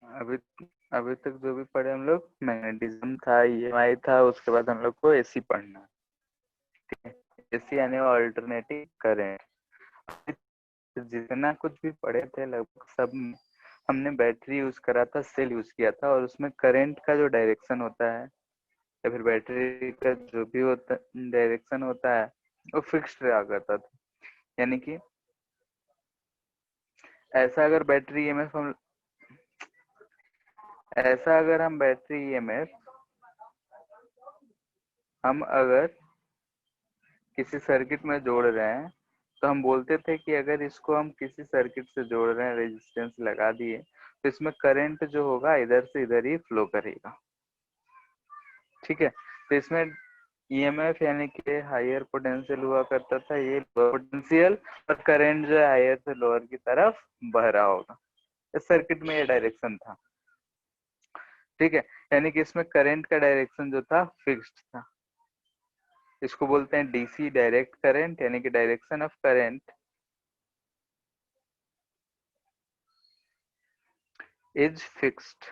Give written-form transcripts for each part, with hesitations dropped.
अभी अभी तक जो भी पढ़े हम लोग, मैग्नेटिज्म था, ईएमआई था, उसके बाद हम लोग को एसी पढ़ना है। ठीक है, एसी यानी अल्टरनेटिंग करंट। जितना कुछ भी पढ़े थे लगभग सब में हमने बैटरी यूज करा था, सेल यूज किया था, और उसमें करंट का जो डायरेक्शन होता है या फिर बैटरी का जो भी होता डायरेक्शन होता है वो फिक्स्ड रहा करता था। यानी कि ऐसा अगर बैटरी ईएमएफ हम ऐसा अगर हम बैटरी ईएमएफ हम अगर किसी सर्किट में जोड़ रहे हैं, तो हम बोलते थे कि अगर इसको हम किसी सर्किट से जोड़ रहे हैं, रेजिस्टेंस लगा दिए, तो इसमें करंट जो होगा इधर से इधर ही फ्लो करेगा। ठीक है, तो इसमें ईएमएफ यानी कि हायर पोटेंशियल हुआ करता था, ये लोअर पोटेंशियल, और करंट जो है हायर से लोअर की तरफ बह रहा होगा। इस सर्किट में ये डायरेक्शन था। ठीक है, यानी कि इसमें करंट का डायरेक्शन जो था फिक्स्ड था। इसको बोलते हैं डीसी डायरेक्ट करंट, यानी कि direction of current is fixed.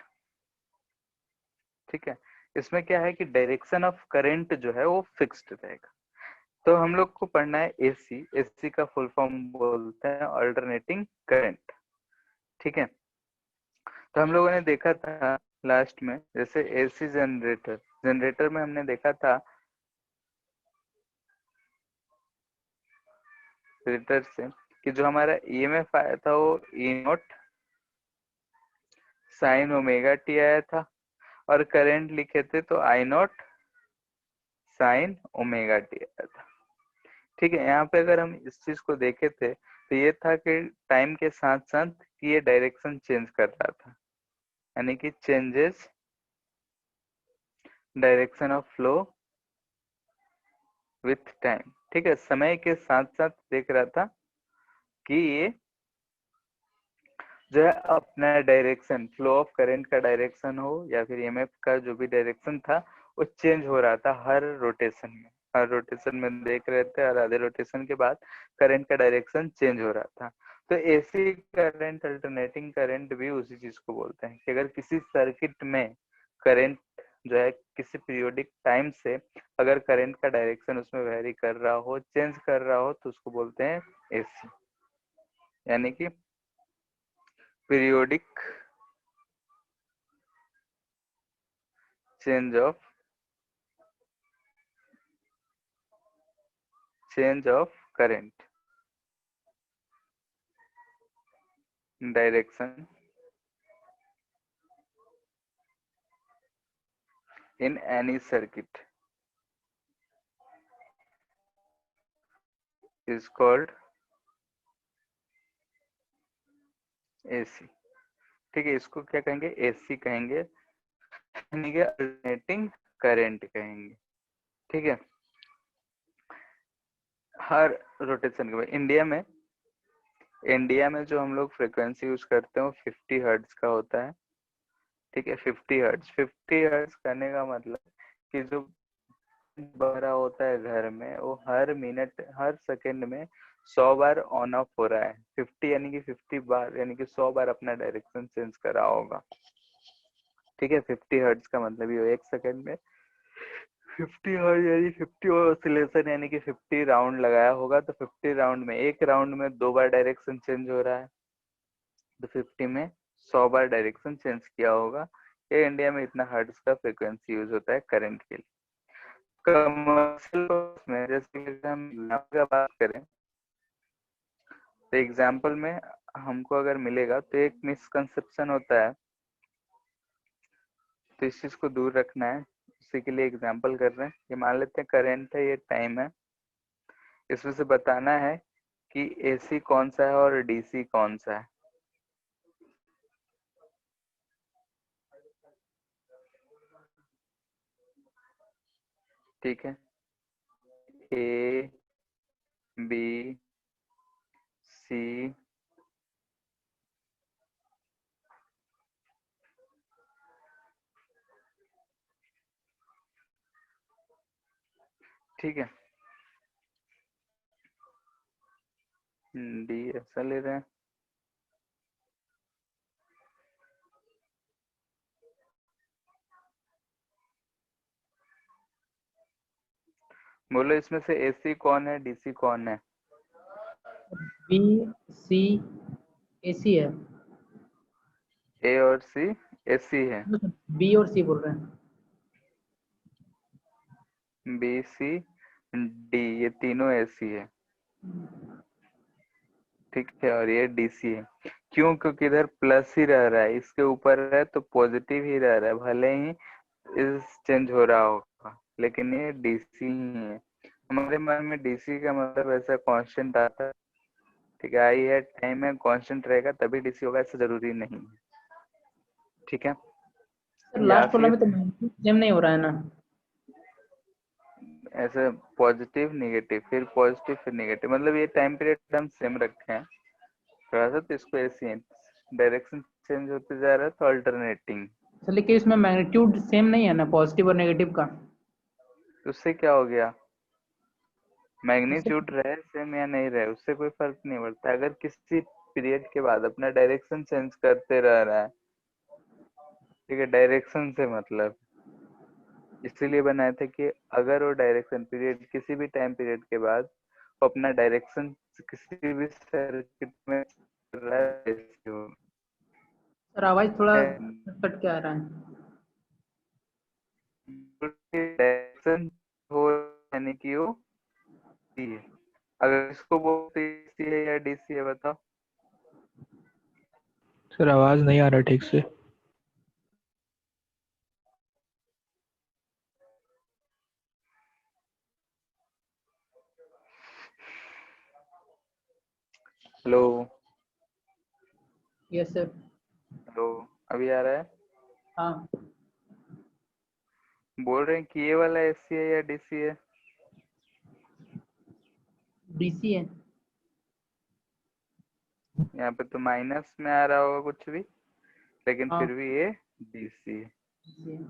ठीक है, इसमें क्या है कि डायरेक्शन ऑफ करंट जो है वो फिक्स्ड रहेगा। तो हम लोग को पढ़ना है एसी। एसी का फुल फॉर्म बोलते हैं अल्टरनेटिंग करंट। ठीक है, तो हम लोगों ने देखा था लास्ट में, जैसे एसी जनरेटर, जनरेटर में हमने देखा था जनरेटर से कि जो हमारा ईएमएफ आया था वो ई नॉट साइन ओमेगा टी आया था, और करंट लिखे थे तो आई नॉट साइन ओमेगा टी आया था। ठीक है, यहाँ पे अगर हम इस चीज को देखे थे तो ये था कि टाइम के साथ साथ कि ये डायरेक्शन चेंज कर रहा था, यानी कि changes direction of flow with time. ठीक है, समय के साथ साथ देख रहा था कि ये जो है अपना डायरेक्शन, फ्लो ऑफ करंट का डायरेक्शन हो या फिर ईएमएफ का जो भी डायरेक्शन था वो चेंज हो रहा था हर रोटेशन में। हर रोटेशन में देख रहे थे, और आधे रोटेशन के बाद करंट का डायरेक्शन चेंज हो रहा था। तो एसी करंट, अल्टरनेटिंग करंट भी उसी चीज को बोलते हैं कि अगर किसी सर्किट में करंट जो है किसी पीरियोडिक टाइम से अगर करंट का डायरेक्शन उसमें वेरी कर रहा हो, चेंज कर रहा हो, तो उसको बोलते हैं एसी, यानी कि periodic change of current direction in any circuit is called AC। ठीक है, इसको क्या कहेंगे, AC कहेंगे, यानी कि अल्टरनेटिंग करंट कहेंगे। ठीक है, हर रोटेशन के बाद इंडिया में जो हम लोग फ्रिक्वेंसी यूज करते हैं वो 50 हर्ट्ज का होता है। ठीक है, 50 हर्ट्ज करने का मतलब कि जो बह रहा होता है घर में वो हर मिनट हर सेकंड में 100 बार ऑन ऑफ हो रहा है। 50 यानी कि 50 बार, यानी कि 100 बार अपना डायरेक्शन चेंज कर रहा होगा। ठीक है, 50 हर्ट्ज का मतलब ये एक सेकंड में 50 हर्ट्ज यानी 50 ऑसिलेशन, यानी कि 50 राउंड लगाया होगा, तो 50 राउंड में एक राउंड में 2 बार डायरेक्शन चेंज हो रहा है, तो 50 में 100 बार डायरेक्शन चेंज किया होगा। ये इंडिया में इतना हर्ट्ज का फ्रिक्वेंसी यूज होता है करंट के लिए। कमर्शियल में जैसे कि हम एग्जाम्पल का बात करें, तो एग्जाम्पल में हमको अगर मिलेगा तो एक मिसकंसेप्शन होता है, तो इस चीज को दूर रखना है। इसी के लिए एग्जाम्पल कर रहे हैं, ये मान लेते हैं करंट है, ये टाइम है, इसमें से बताना है कि एसी कौन सा है और डीसी कौन सा है। ठीक है, ए बी सी ठीक है, डी ऐसा ले रहे हैं, बोलो इसमें से एसी कौन है, डीसी कौन है? बी सी एसी है। ए और सी एसी है। बी और सी बोल रहे हैं। बी सी डी ये तीनों एसी है। ठीक है, और ये डीसी है। क्यों? क्योंकि इधर प्लस ही रह रहा है, इसके ऊपर है तो पॉजिटिव ही रह रहा है, भले ही इस चेंज हो रहा होगा, लेकिन ये डीसी ही है। हमारे मन में डीसी का मतलब ऐसा कांस्टेंट आता है। ठीक है, आई है, टाइम है, कांस्टेंट रहेगा तभी डीसी होगा, ऐसा जरूरी नहीं है। ठीक है, सर या लास्ट वाला फिर में तो सेम नहीं हो रहा है ना। ऐसे पॉजिटिव नेगेटिव फिर पॉजिटिव फिर नेगेटिव, मतलब ये टाइम पीरियड हम सेम रखे हैं थोड़ा सा, तो इसको ऐसे डायरेक्शन चेंज होते जा रहा है तो अल्टरनेटिंग। सर लेकिन इसमें मैग्नीट्यूड सेम नहीं है ना पॉजिटिव और नेगेटिव का। उससे क्या हो गया? उससे मैग्नीट्यूड रहे सेम या नहीं रहे उससे कोई फर्क नहीं पड़ता, अगर किसी पीरियड के बाद अपना डायरेक्शन चेंज करते रह रहा है। ठीक है, डायरेक्शन से मतलब इसीलिए बनाए थे कि अगर वो डायरेक्शन पीरियड किसी भी टाइम पीरियड के बाद वो अपना डायरेक्शन किसी भी सर्किट में चल रहा है, सर आवाज थोड़ा कट के आ रहा है। डायरेक्शन हो यानी कि वो डी है। अगर इसको बोलते सी है या डीसी है बताओ? सर आवाज नहीं आ रहा ठीक से। हेलो? Yes sir. हेलो? अभी आ रहा है? हाँ बोल रहे हैं कि ये वाला एसी है या डीसी है? डीसी है। यहाँ पे तो माइनस में आ रहा होगा कुछ भी, लेकिन हाँ फिर भी ये डीसी है। DC है।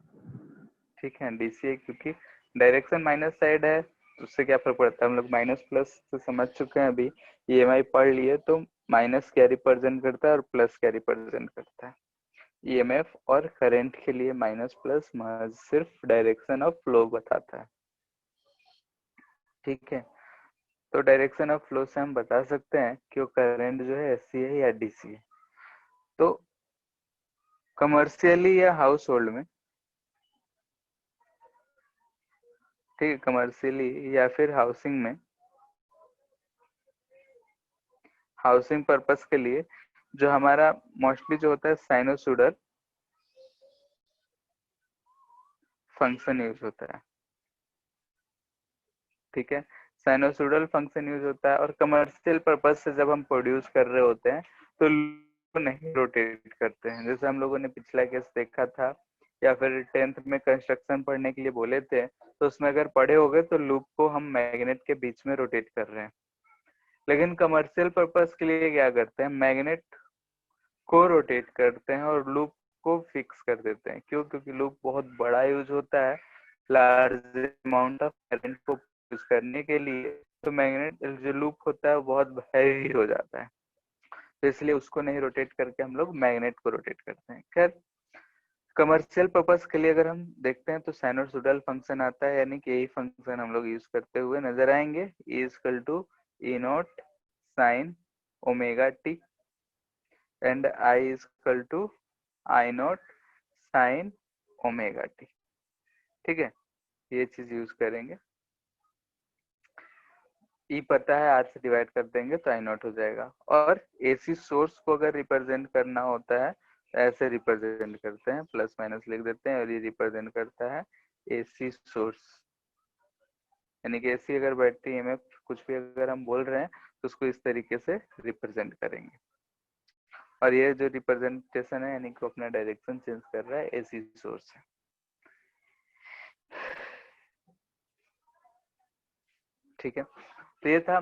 ठीक है, डीसी है क्योंकि डायरेक्शन माइनस साइड है, तो उससे क्या फर्क पड़ता है, हम लोग माइनस प्लस से समझ चुके हैं अभी, ईएमआई पढ़ लिए, तो माइनस क्या रिप्रेजेंट करता है और प्लस क्या रिप्रेजेंट करता है। ईएमएफ और करंट के लिए माइनस प्लस महज सिर्फ डायरेक्शन ऑफ फ्लो बताता है। ठीक है, तो डायरेक्शन ऑफ फ्लो से हम बता सकते हैं कि वो करंट जो है एसी है या डीसी है। तो कमर्शियली या हाउस होल्ड में, ठीक है, कमर्शियली या फिर हाउसिंग में, हाउसिंग पर्पस के लिए जो हमारा मोस्टली जो होता है साइनोसुडल फंक्शन यूज होता है। ठीक है, साइनोसुडल फंक्शन यूज होता है, और कमर्शियल पर्पस से जब हम प्रोड्यूस कर रहे होते हैं तो लूप नहीं रोटेट करते हैं, जैसे हम लोगों ने पिछला केस देखा था, या फिर 10th में कंस्ट्रक्शन पढ़ने के लिए बोले थे, तो उसमें अगर पढ़े हो गए तो लूप को हम मैग्नेट के बीच में रोटेट कर रहे हैं। लेकिन कमर्शियल पर्पस के लिए क्या करते हैं, मैग्नेट को रोटेट करते हैं और लूप को फिक्स कर देते हैं। क्यों? क्योंकि लूप बहुत बड़ा यूज होता है लार्ज अमाउंट ऑफ करंट को यूज करने के लिए, तो मैग्नेट जो लूप होता है वो बहुत हैवी हो जाता है, तो इसलिए उसको नहीं रोटेट करके हम लोग मैग्नेट को रोटेट करते हैं। खैर, कमर्शियल पर्पस के लिए अगर हम देखते हैं तो साइनोसॉइडल फंक्शन आता है, यानी कि यही फंक्शन हम लोग यूज करते हुए नजर आएंगे, E equal to E naught sine omega T and I equal to I naught sine omega T. ठीक है, ये चीज यूज करेंगे। ई पता है, आर से डिवाइड कर देंगे तो आई नॉट हो जाएगा। और एसी सोर्स को अगर रिप्रेजेंट करना होता है तो ऐसे रिप्रेजेंट करते हैं, प्लस माइनस लिख देते हैं, और ये रिप्रेजेंट करता है एसी सोर्स, यानी कि एसी अगर बैटरी एमएफ कुछ भी अगर हम बोल रहे हैं तो उसको इस तरीके से रिप्रेजेंट करेंगे। और ये जो रिप्रेजेंटेशन है यानी कि अपना डायरेक्शन चेंज कर रहा है एसी सोर्स से। ठीक है, तो ये था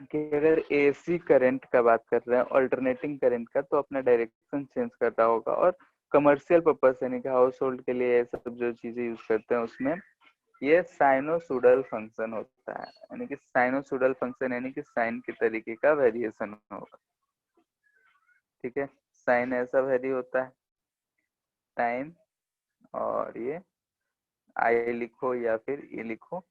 कि अगर एसी करंट का बात कर रहे हैं, अल्टरनेटिंग करंट का, तो अपना डायरेक्शन चेंज कर रहा होगा। और कमर्शियल पर्पस यानी कि हाउस होल्ड के लिए सब जो चीजें यूज करते हैं उसमें ये साइनोसुडल फंक्शन होता है, यानी कि साइनोसुडल फंक्शन यानी कि साइन के तरीके का वेरिएशन होगा। ठीक है, साइन ऐसा वेरी होता है, टाइम, और ये आई लिखो या फिर ई लिखो,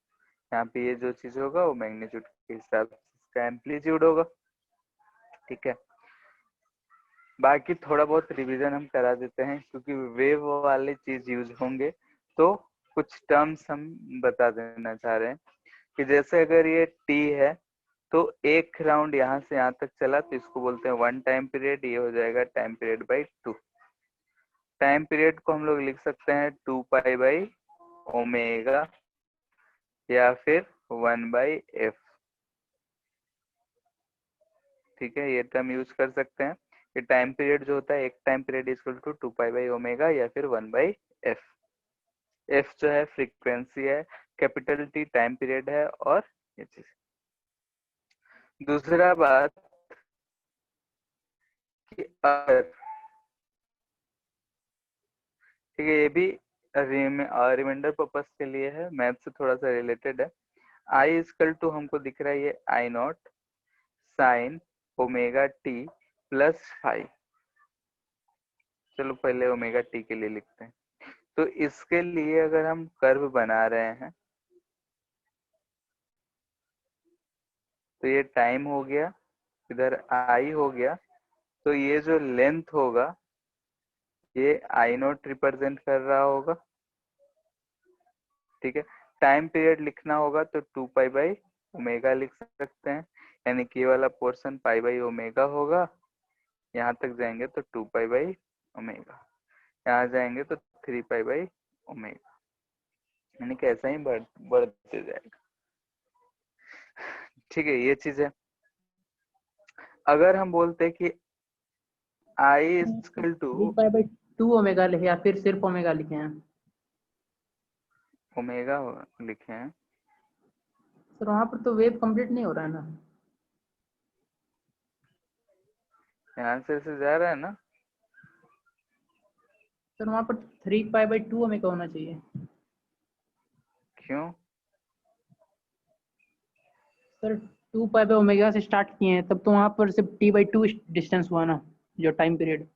यहाँ पे ये जो चीज होगा वो मैग्नीट्यूड के हिसाब से इसका एम्पलीट्यूड होगा। ठीक है, बाकी थोड़ा बहुत रिवीजन हम करा देते हैं क्योंकि वेव वाले चीज यूज होंगे, तो कुछ टर्म्स हम बता देना चाह रहे हैं कि जैसे अगर ये टी है तो एक राउंड यहाँ से यहाँ तक चला तो इसको बोलते हैं 1 टाइम पीरियड, ये हो जाएगा time period by 2। Time period को हम लोग लिख सकते हैं 2 पाई बाई ओमेगा या फिर 1 बाई एफ। ठीक है, ये टर्म यूज कर सकते हैं कि टाइम पीरियड जो होता है, एक time period is equal to 2 pi by omega या फिर 1 बाई एफ। एफ जो है फ्रीक्वेंसी है, कैपिटल टी टाइम पीरियड है, और ये चीज। दूसरा बात कि अगर, ठीक है, ये भी रिमाइंडर पर्पस के लिए है, मैथ से थोड़ा सा रिलेटेड है। आई इक्वल टू हमको दिख रहा है ये I naught sine omega t plus 5। चलो पहले ओमेगा टी के लिए लिखते हैं। तो इसके लिए अगर हम कर्व बना रहे हैं तो ये टाइम हो गया, इधर आई हो गया, तो ये जो लेंथ होगा ये आई नॉट रिप्रेजेंट कर रहा होगा। ठीक है, टाइम पीरियड लिखना होगा तो 2 पाई बाई ओमेगा लिख सकते हैं, यानी कि ये वाला पोर्शन पाई बाई ओमेगा होगा। यहाँ तक जाएंगे तो 2 पाई बाई ओमेगा, यहाँ जाएंगे तो 3 पाई बाई ओमेगा, यानी कि ऐसा ही बढ़ते जाएगा। ठीक है, ये चीज है। अगर हम बोलते हैं कि I equal to 3 pi by 2 omega लिखे या फिर सिर्फ ओमेगा लिखे हैं? ओमेगा लिखे हैं सर वहां पर तो वेव कंप्लीट नहीं हो रहा है ना। यहाँ से जा रहा है ना। सर वहां पर 3 पाई बाई 2 ओमेगा होना चाहिए। क्यों? सर 2 पाई बाई ओमेगा से स्टार्ट किए हैं, तब तो वहां पर सिर्फ टी बाई 2 डिस्टेंस हुआ ना, जो टाइम पीरियड।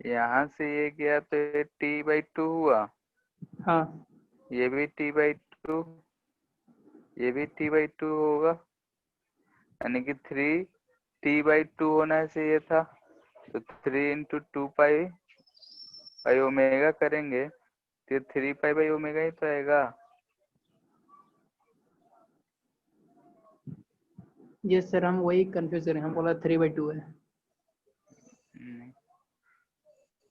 यहाँ से ये गया तो ये टी बाई 2 हुआ, हाँ ये भी टी बाई 2, ये भी टी बाई 2 होगा, यानी कि 3 टी बाई 2 होना चाहिए था। तो 3 इंटू 2 पाई बाई ओमेगा करेंगे तो 3 पाई बाई ओमेगा ही तो आएगा। ये सर हम वही कंफ्यूज कर रहे हैं, हम बोला 3 बाई 2 है।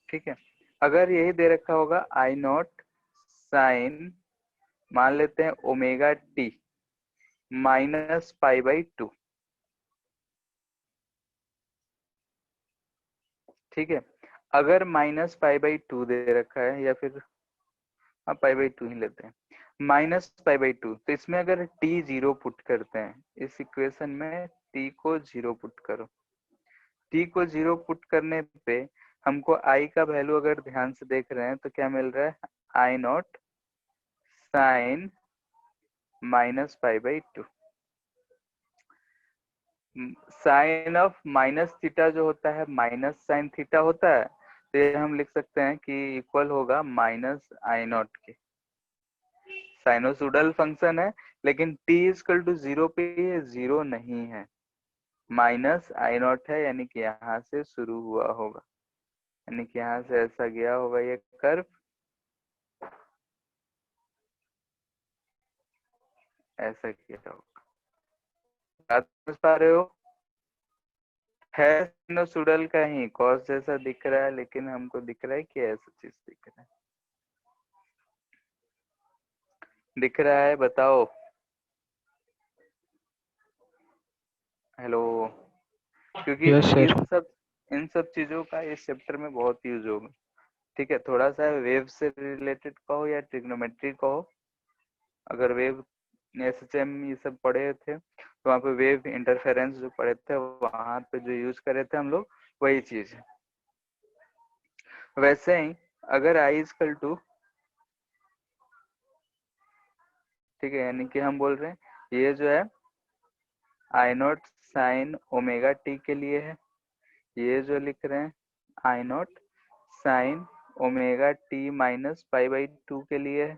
ठीक है, अगर यही दे रखा होगा आई नॉट साइन, मान लेते हैं omega t minus pi by 2। ठीक है, अगर माइनस पाई बाई 2 दे रखा है, या फिर हाँ पाई बाई 2 ही लेते हैं, माइनस पाई बाई 2, तो इसमें अगर टी 0 पुट करते हैं, इस इक्वेशन में टी को 0 पुट करो। टी को 0 पुट करने पे हमको आई का वैल्यू अगर ध्यान से देख रहे हैं तो क्या मिल रहा है, I naught sine minus pi by 2। Sine of minus theta जो होता है माइनस साइन थीटा होता है, तो ये हम लिख सकते हैं कि इक्वल होगा माइनस आई नॉट के। साइनोसोडल फंक्शन है, लेकिन t इक्वल टू 0 पे ये 0 नहीं है, माइनस आई नॉट है, यानी कि यहाँ से शुरू हुआ होगा, यानी कि यहाँ से ऐसा गया होगा ये कर्व, ऐसा किया होगा। बात समझ पा रहे हो? है साइनोसोडल का ही कॉस जैसा दिख रहा है, लेकिन हमको दिख रहा है कि ऐसा चीज दिख रहा है। दिख रहा है, बताओ। हेलो। क्योंकि यस सर। इन सब चीजों का इस चैप्टर में बहुत यूज होगा। ठीक है, थोड़ा सा वेव से रिलेटेड कहो या ट्रिग्नोमेट्री कहो, अगर वेव एसएचएम ये सब पढ़े थे तो वहाँ पे वेव इंटरफेरेंस जो पढ़े थे वहां पे जो यूज करे थे हम लोग, वही चीज है। वैसे ही अगर आई इक्वल टू, ठीक है, यानी कि हम बोल रहे हैं ये जो है I naught sine omega t के लिए है, ये जो लिख रहे हैं I naught sine omega t minus pi by 2 के लिए है।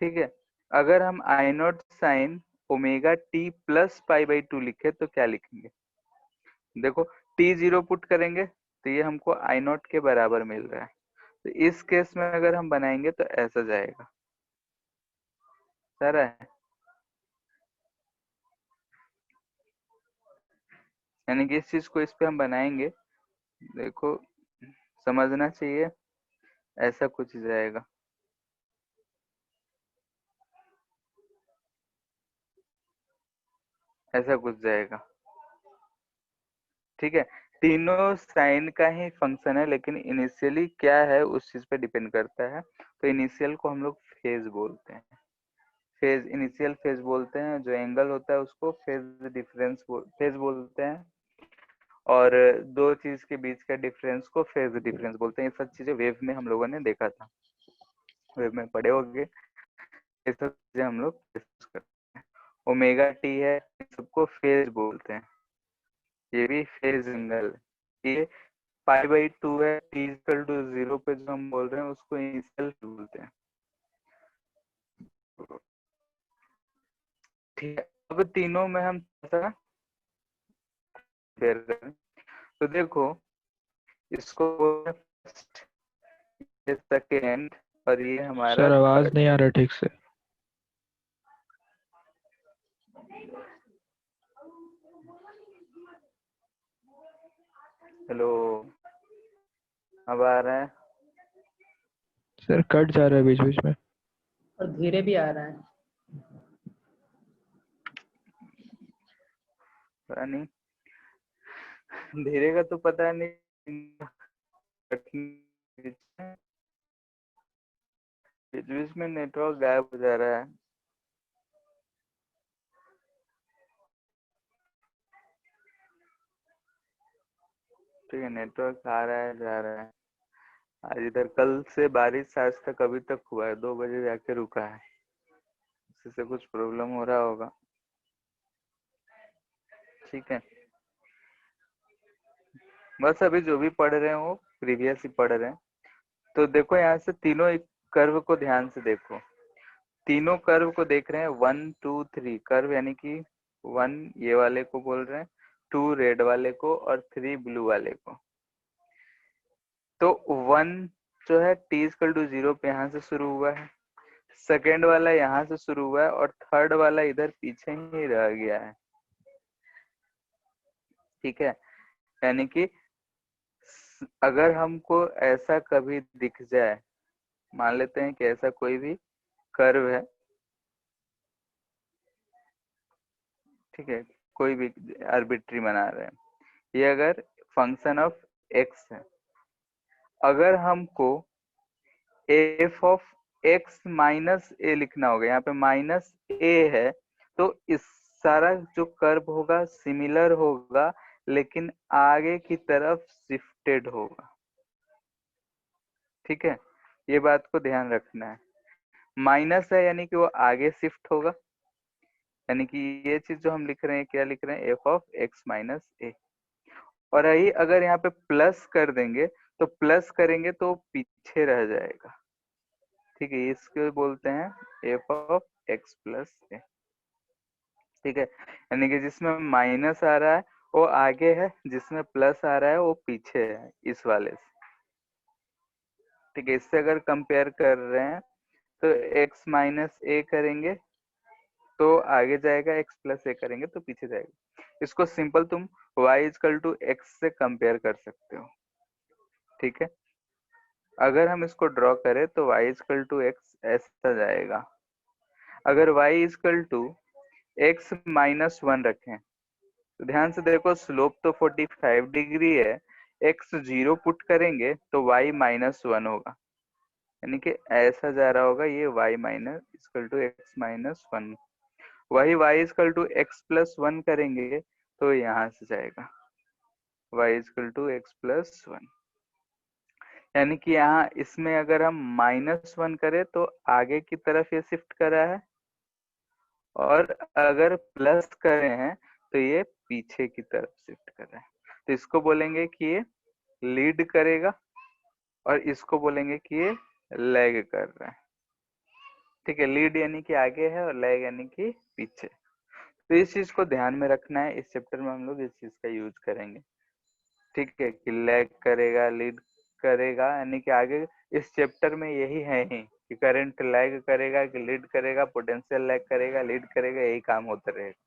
ठीक है, अगर हम I naught sine omega t plus pi by two लिखे तो क्या लिखेंगे? देखो टी जीरो पुट करेंगे तो ये हमको आई नॉट के बराबर मिल रहा है, तो इस केस में अगर हम बनाएंगे तो ऐसा जाएगा, सारा है, यानी कि इस चीज को इस पे हम बनाएंगे, देखो समझना चाहिए, ऐसा कुछ जाएगा, ऐसा कुछ जाएगा। ठीक है, तीनों साइन का ही फंक्शन है, लेकिन इनिशियली क्या है उस चीज पे डिपेंड करता है। तो इनिशियल को हम लोग फेज बोलते हैं, फेज, इनिशियल फेज बोलते हैं, जो एंगल होता है उसको फेज डिफरेंस फेज बोलते हैं, और दो चीज के बीच का डिफरेंस को फेज डिफरेंस बोलते हैं। ये सब चीजें वेव में हम लोगों ने देखा था, वेव में पढ़े होंगे, ये सब चीजें हम लोग डिस्कस करते हैं। ओमेगा टी है, सबको फेज बोलते हैं, ये भी फेज एंगल। ये पाई बाई टू है, टी इक्वल टू जीरो पे जो हम बोल रहे हैं उसको इनिशियल बोलते हैं। ठीक है, अब तीनों में हम ऐसा कंपेयर करें तो देखो इसको फर्स्ट, ये सेकेंड, और ये हमारा सर आवाज थर्ड। नहीं आ रहा ठीक से। हेलो, अब आ रहा है? सर कट जा रहा है बीच बीच में। और धीरे भी आ रहा है। पता नहीं, धीरे का तो पता नहीं, बीच बीच में नेटवर्क गायब हो जा रहा है। ठीक है, नेटवर्क आ रहा है जा रहा है। आज इधर कल से बारिश आज तक अभी तक हुआ है, 2 बजे जाके रुका है, इसी से कुछ प्रॉब्लम हो रहा होगा। ठीक है, बस अभी जो भी पढ़ रहे हो प्रीवियस ही पढ़ रहे हैं। तो देखो यहाँ से तीनों एक कर्व को ध्यान से देखो, तीनों कर्व को देख रहे हैं, 1 2 3 कर्व, यानी कि 1 ये वाले को बोल रहे हैं, 2 रेड वाले को, और 3 ब्लू वाले को। तो 1 जो है टी इक्वल टू जीरो पे यहाँ से शुरू हुआ है, सेकेंड वाला यहाँ से शुरू हुआ है, और थर्ड वाला इधर पीछे ही रह गया है। ठीक है, यानी कि अगर हमको ऐसा कभी दिख जाए, मान लेते हैं कि ऐसा कोई भी कर्व है, ठीक है, कोई भी आर्बिट्री बना रहे हैं, ये अगर फंक्शन ऑफ एक्स है, अगर हमको एफ ऑफ एक्स माइनस ए लिखना होगा, यहाँ पे माइनस ए है, तो इस सारा जो कर्व होगा सिमिलर होगा, लेकिन आगे की तरफ शिफ्टेड होगा। ठीक है, ये बात को ध्यान रखना है, माइनस है यानी कि वो आगे शिफ्ट होगा, यानी कि ये चीज जो हम लिख रहे हैं क्या लिख रहे हैं, एफ ऑफ एक्स माइनस ए। और यही अगर यहाँ पे प्लस कर देंगे तो प्लस करेंगे तो पीछे रह जाएगा। ठीक है, इसको बोलते हैं एफ ऑफ एक्स प्लस ए। ठीक है, यानी कि जिसमें माइनस आ रहा है वो आगे है, जिसमें प्लस आ रहा है वो पीछे है, इस वाले से। ठीक है, इससे अगर कंपेयर कर रहे हैं तो एक्स माइनस ए करेंगे तो आगे जाएगा, एक्स प्लस ए करेंगे तो पीछे जाएगा। इसको सिंपल तुम y इक्वल टू एक्स से कंपेयर कर सकते हो। ठीक है, अगर हम इसको ड्रॉ करें तो y इक्वल टू एक्स ऐसा जाएगा। अगर y equal to x minus one रखें तो ध्यान से देखो, स्लोप तो 45 डिग्री है, एक्स जीरो पुट करेंगे तो y माइनस वन होगा, यानी कि ऐसा जा रहा होगा ये y minus equal to x minus one. वही y equal to x plus one करेंगे तो यहाँ से जाएगा y equal to x plus one, यानी कि यहाँ इसमें अगर हम माइनस वन करें तो आगे की तरफ ये शिफ्ट करा है, और अगर प्लस करे हैं तो ये पीछे की तरफ शिफ्ट कर रहा है। तो इसको बोलेंगे कि ये लीड करेगा, और इसको बोलेंगे कि ये लैग कर रहा है। ठीक है, लीड यानी कि आगे है और लैग यानी कि पीछे। तो इस चीज को ध्यान में रखना है, इस चैप्टर में हम लोग इस चीज का यूज करेंगे। ठीक है, कि लैग करेगा, लीड करेगा, यानी कि आगे इस चैप्टर में यही है ही कि करंट लैग करेगा कि लीड करेगा, पोटेंशियल लैग करेगा, लीड करेगा, यही काम होता रहेगा।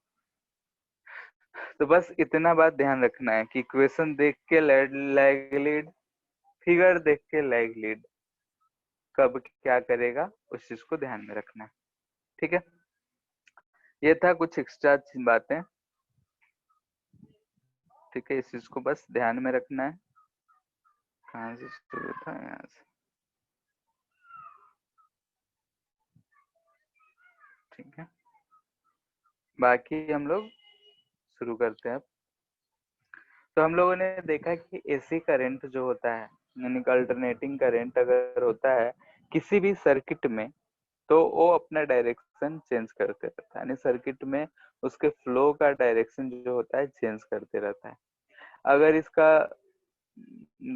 तो बस इतना बात ध्यान रखना है कि इक्वेशन देख के लैग लीड, फिगर देख के लैग लीड कब क्या करेगा, उस चीज को ध्यान में रखना है। ठीक है, ये था कुछ एक्स्ट्रा बातें। ठीक है, इस चीज को बस ध्यान में रखना है। कहाँ से शुरू था, यहाँ से। ठीक है, बाकी हम लोग शुरू करते हैं अब। तो हम लोगों ने देखा कि एसी करंट जो होता है, यानी कि अल्टरनेटिंग करंट अगर होता है किसी भी सर्किट में, तो वो अपना डायरेक्शन चेंज करते रहता है, यानी सर्किट में उसके फ्लो का डायरेक्शन जो होता है चेंज करते रहता है। अगर इसका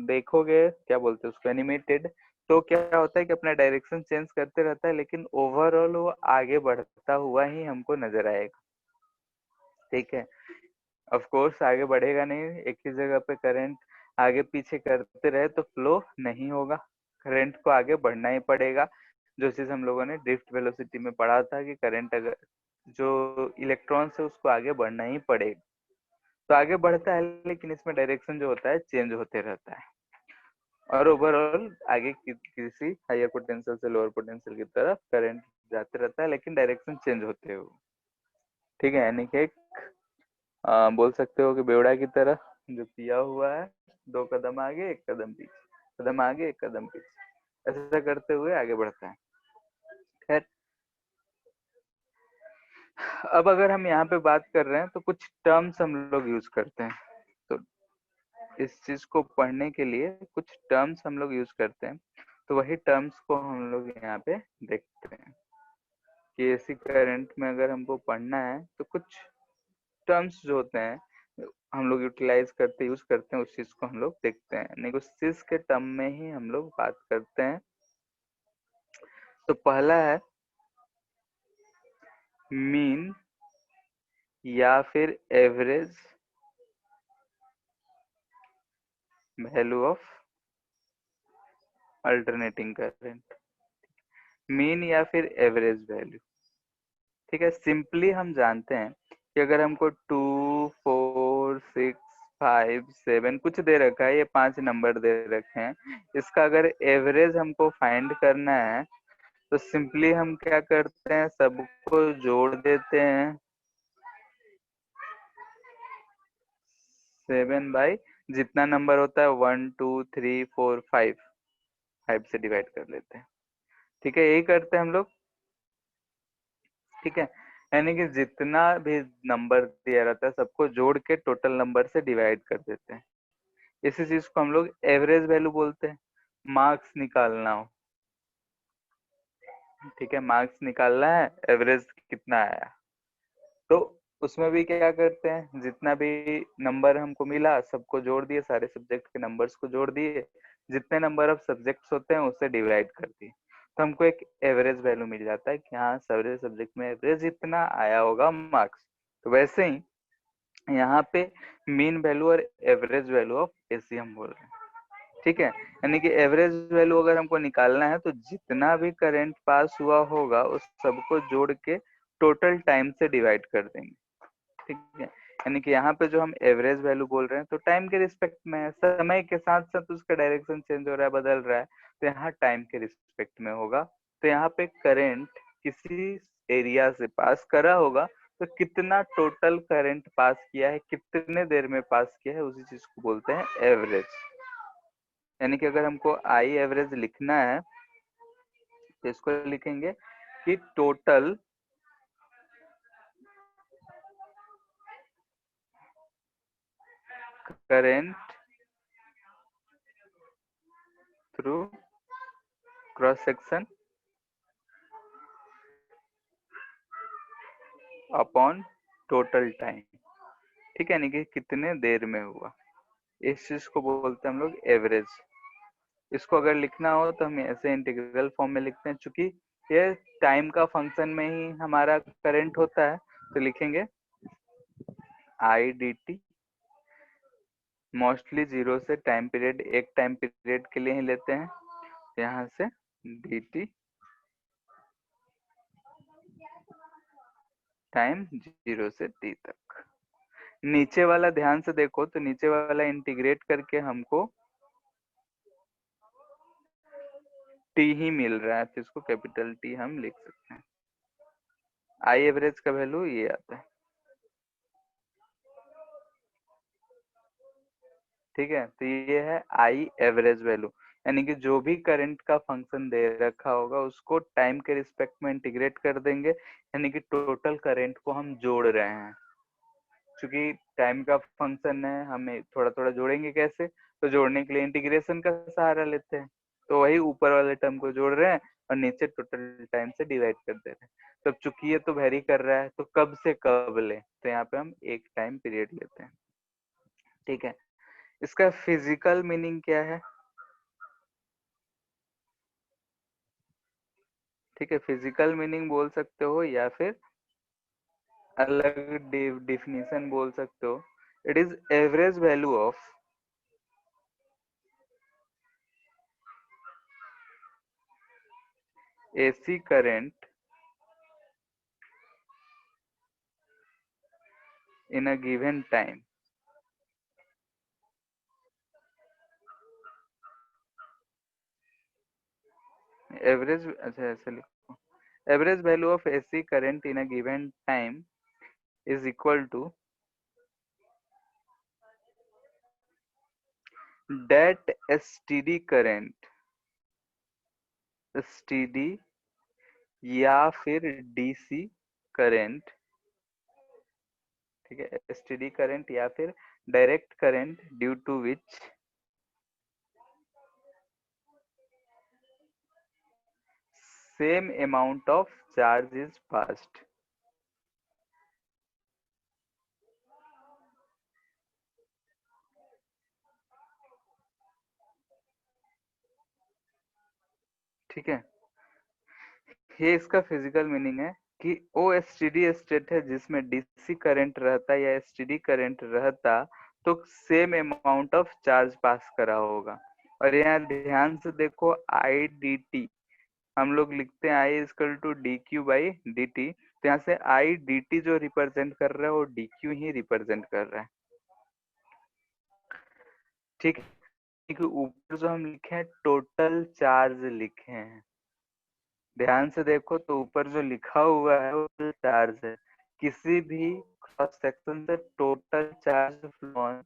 देखोगे, क्या बोलते हैं उसको, एनिमेटेड, तो क्या होता है कि अपना डायरेक्शन चेंज करते रहता है, लेकिन ओवरऑल वो आगे बढ़ता हुआ ही हमको नजर आएगा। ठीक है, ऑफ कोर्स आगे बढ़ेगा नहीं, एक ही जगह पे करंट आगे पीछे करते रहे तो फ्लो नहीं होगा, करंट को आगे बढ़ना ही पड़ेगा। जो चीज हम लोगों ने ड्रिफ्ट वेलोसिटी में पढ़ा था कि करंट अगर जो इलेक्ट्रॉन्स है उसको आगे बढ़ना ही पड़ेगा, तो आगे बढ़ता है, लेकिन इसमें डायरेक्शन जो होता है चेंज होते रहता है, और ओवरऑल आगे किसी हायर पोटेंशियल से लोअर पोटेंशियल की तरफ करंट जाते रहता है, लेकिन डायरेक्शन चेंज होते हुए। ठीक है, यानी कि एक बोल सकते हो कि बेवड़ा की तरह जो पिया हुआ है, 2 कदम आगे 1 कदम पीछे, कदम आगे 1 कदम पीछे, ऐसा करते हुए आगे बढ़ता है। खैर, अब अगर हम यहाँ पे बात कर रहे हैं तो कुछ टर्म्स हम लोग यूज करते हैं। तो इस चीज को पढ़ने के लिए कुछ टर्म्स हम लोग यूज करते हैं, तो वही टर्म्स को हम लोग यहाँ पे देखते हैं कि एसी करंट में अगर हमको पढ़ना है तो कुछ टर्म्स जो होते हैं हम लोग यूज करते हैं, उस चीज को हम लोग देखते हैं, यानी उस चीज के टर्म में ही हम लोग बात करते हैं। तो पहला है मीन या फिर average value of alternating current, mean या फिर एवरेज वैल्यू। ठीक है, सिंपली हम जानते हैं कि अगर हमको 2 4 6 5 7 कुछ दे रखा है, ये 5 नंबर दे रखे हैं, इसका अगर एवरेज हमको फाइंड करना है तो सिंपली हम क्या करते हैं, सबको जोड़ देते हैं 7 बाई जितना नंबर होता है 1 2 3 4 5, 5 से डिवाइड कर लेते हैं। ठीक है, यही करते हैं हम लोग। ठीक है, यानी कि जितना भी नंबर दिया रहता है सबको जोड़ के टोटल नंबर से डिवाइड कर देते हैं। इसी चीज को हम लोग एवरेज वैल्यू बोलते हैं। मार्क्स निकालना हो, ठीक है, मार्क्स निकालना है, एवरेज कितना आया, तो उसमें भी क्या करते हैं, जितना भी नंबर हमको मिला सबको जोड़ दिए, सारे सब्जेक्ट के नंबर्स को जोड़ दिए, जितने नंबर ऑफ सब्जेक्ट्स होते हैं उससे डिवाइड कर दिए, तो हमको एक एवरेज वैल्यू मिल जाता है कि हाँ सारे सब्जेक्ट में एवरेज इतना आया होगा मार्क्स। तो वैसे ही यहाँ पे मीन वैल्यू और एवरेज वैल्यू ऑफ एसी हम बोल रहे हैं। ठीक है, यानी कि एवरेज वैल्यू अगर हमको निकालना है तो जितना भी करंट पास हुआ होगा उस सबको जोड़ के टोटल टाइम से डिवाइड कर देंगे। ठीक है, यानी कि यहाँ पे जो हम एवरेज वैल्यू बोल रहे हैं तो टाइम के रिस्पेक्ट में है, समय के साथ साथ उसका डायरेक्शन चेंज हो रहा है, बदल रहा है, तो यहाँ टाइम के रिस्पेक्ट में होगा। तो यहाँ पे करंट किसी एरिया से पास करा होगा तो कितना टोटल करंट पास किया है, कितने देर में पास किया है, उसी चीज को बोलते हैं एवरेज। यानी कि अगर हमको आई एवरेज लिखना है तो इसको लिखेंगे कि total current through cross section upon total time. ठीक है, यानी कि कितने देर में हुआ, इस चीज को बोलते हैं हम लोग एवरेज। इसको अगर लिखना हो तो हम ऐसे इंटीग्रल फॉर्म में लिखते हैं, चूंकि ये टाइम का फंक्शन में ही हमारा करंट होता है, तो लिखेंगे आई डी टी, मोस्टली 0 से टाइम पीरियड, एक टाइम पीरियड के लिए ही लेते हैं, यहाँ से डी टी टाइम 0 से t तक। नीचे वाला ध्यान से देखो तो नीचे वाला इंटीग्रेट करके हमको t ही मिल रहा है, तो इसको कैपिटल T हम लिख सकते हैं। आई एवरेज का वैल्यू ये आता है, ठीक है। तो ये है आई एवरेज वैल्यू, यानी कि जो भी करंट का फंक्शन दे रखा होगा उसको टाइम के रिस्पेक्ट में इंटीग्रेट कर देंगे, यानी कि टोटल करंट को हम जोड़ रहे हैं। क्योंकि टाइम का फंक्शन है, हमें थोड़ा थोड़ा जोड़ेंगे कैसे, तो जोड़ने के लिए इंटीग्रेशन का सहारा लेते हैं। तो वही ऊपर वाले टर्म को जोड़ रहे हैं और नीचे टोटल टाइम से डिवाइड कर दे रहे हैं। तो अब चूंकि ये तो वेरी कर रहा है, तो कब से कब ले, तो यहाँ पे हम एक टाइम पीरियड लेते हैं, ठीक है। इसका फिजिकल मीनिंग क्या है, ठीक है, फिजिकल मीनिंग बोल सकते हो या फिर अलग डिफिनीशन बोल सकते हो। It is average value of AC current in a given time. Average, अच्छा ऐसे लिखो, average value of AC current in a given time is equal to that STD current, STD या फिर DC करंट, ठीक है, STD करंट या फिर direct current due to which same amount of charge is passed. ठीक है, ये इसका फिजिकल मीनिंग है कि वो एसटीडी स्टेट है जिसमें डीसी करंट रहता या एसटीडी करंट रहता तो सेम अमाउंट ऑफ चार्ज पास करा होगा। और यहाँ ध्यान से देखो आई डी टी हम लोग लिखते हैं I equal to d q by d t, तो यहाँ से आई डी टी जो रिप्रेजेंट कर रहा है वो डी क्यू ही रिप्रेजेंट कर रहा है, ठीक है। क्योंकि ऊपर जो हम लिखे हैं टोटल चार्ज लिखे हैं, ध्यान से देखो तो ऊपर जो लिखा हुआ है वो चार्ज है, किसी भी क्रॉस सेक्शन से total charge flow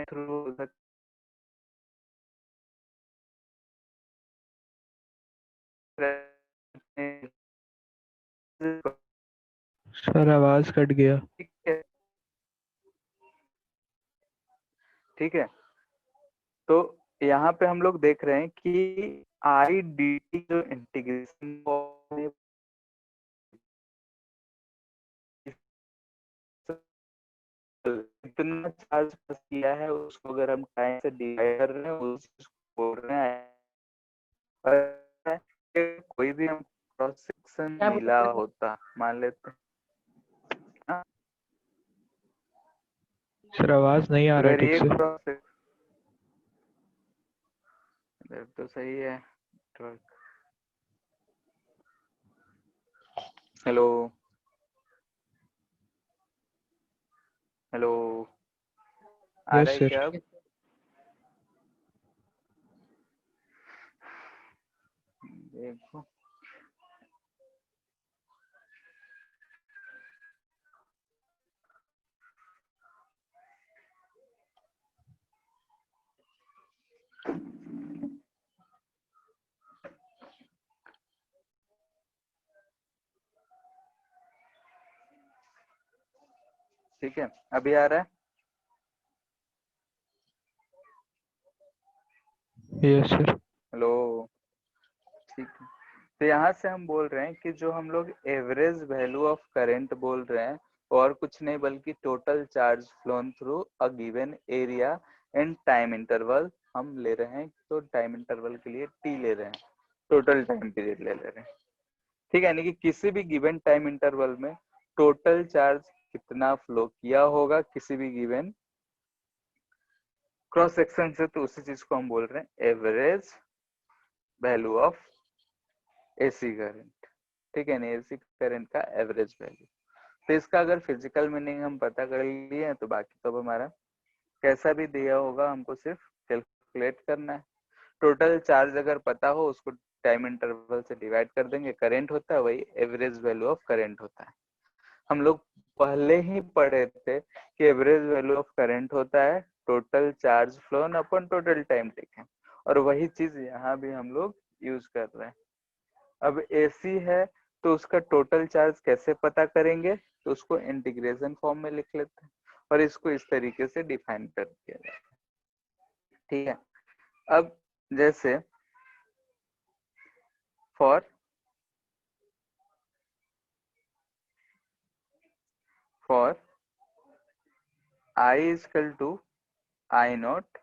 through sir आवाज कट गया। ठीक है, ठीक है। तो यहाँ पे हम लोग देख रहे हैं कि आई डी टी जो इंटीग्रेशन इतना चार्ज पास किया है उसको अगर हम टाइम से डिवाइड कर रहे हैं उसको बोल रहे हैं। कोई भी हम क्रॉस सेक्शन मिला होता मान लेते हैं, सर आवाज नहीं आ रहा अगर ठीक ये से। क्रॉस तो सही है। हेलो हेलो, आ यस रहा है सर। क्या अब? देखो ठीक है, अभी आ रहा है? Yes sir. हेलो, ठीक है। तो यहाँ से हम बोल रहे हैं कि जो हम लोग एवरेज वैल्यू ऑफ करंट बोल रहे हैं और कुछ नहीं बल्कि total charge phloem through a given area and time interval हम ले रहे हैं। तो टाइम इंटरवल के लिए टी ले रहे हैं। टोटल टाइम पीरियड ले ले रहे हैं। ठीक है, यानी कि किसी भी गिवन टाइम इंटरवल में टोटल चार्ज कितना फ्लो किया होगा किसी भी गिवन क्रॉस सेक्शन से, तो उसी चीज को हम बोल रहे हैं average value of AC current. ठीक है ना, एसी करंट का एवरेज वैल्यू। तो इसका अगर फिजिकल मीनिंग हम पता कर लिए तो बाकी तो हमारा कैसा भी दिया होगा हमको सिर्फ कैलकुलेट करना है। टोटल चार्ज अगर पता हो उसको टाइम इंटरवल से डिवाइड कर देंगे, करंट होता है वही एवरेज वैल्यू ऑफ करंट होता है। हम लोग पहले ही पढ़े थे कि एवरेज वैल्यू ऑफ करंट होता है टोटल चार्ज फ्लोन अपन टोटल टाइम टेकन, और वही चीज यहाँ भी हम लोग यूज कर रहे हैं। अब एसी है तो उसका टोटल चार्ज कैसे पता करेंगे, तो उसको इंटीग्रेशन फॉर्म में लिख लेते हैं और इसको इस तरीके से डिफाइन कर दिया जाता है। ठीक है, अब जैसे for I is equal to I not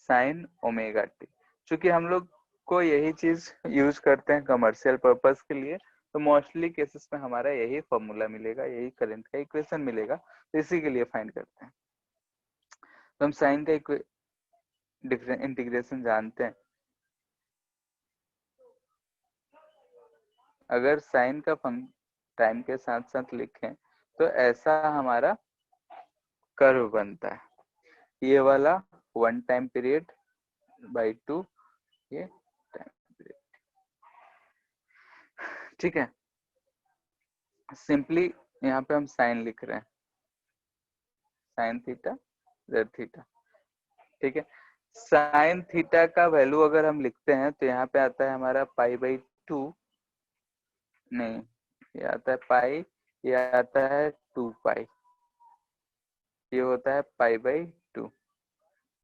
sine omega T. चूंकि हम लोग को यही चीज यूज करते हैं कमर्शियल पर्पस के लिए, तो मोस्टली केसेस में हमारा यही फॉर्मूला मिलेगा, यही करंट का इक्वेशन मिलेगा, तो इसी के लिए फाइंड करते हैं। तो हम साइन का इंटीग्रेशन जानते हैं। अगर साइन का टाइम के साथ साथ लिखें तो ऐसा हमारा कर्व बनता है, ये वाला 1 टाइम पीरियड बाई 2 ये टाइम पीरियड। ठीक है, सिंपली यहाँ पे हम साइन लिख रहे हैं, साइन थीटा जेड थीटा। ठीक है, साइन थीटा का वैल्यू अगर हम लिखते हैं तो यहाँ पे आता है हमारा पाई बाई 2, नहीं ये आता है पाई, ये आता है 2 पाई, ये होता है पाई बाई 2,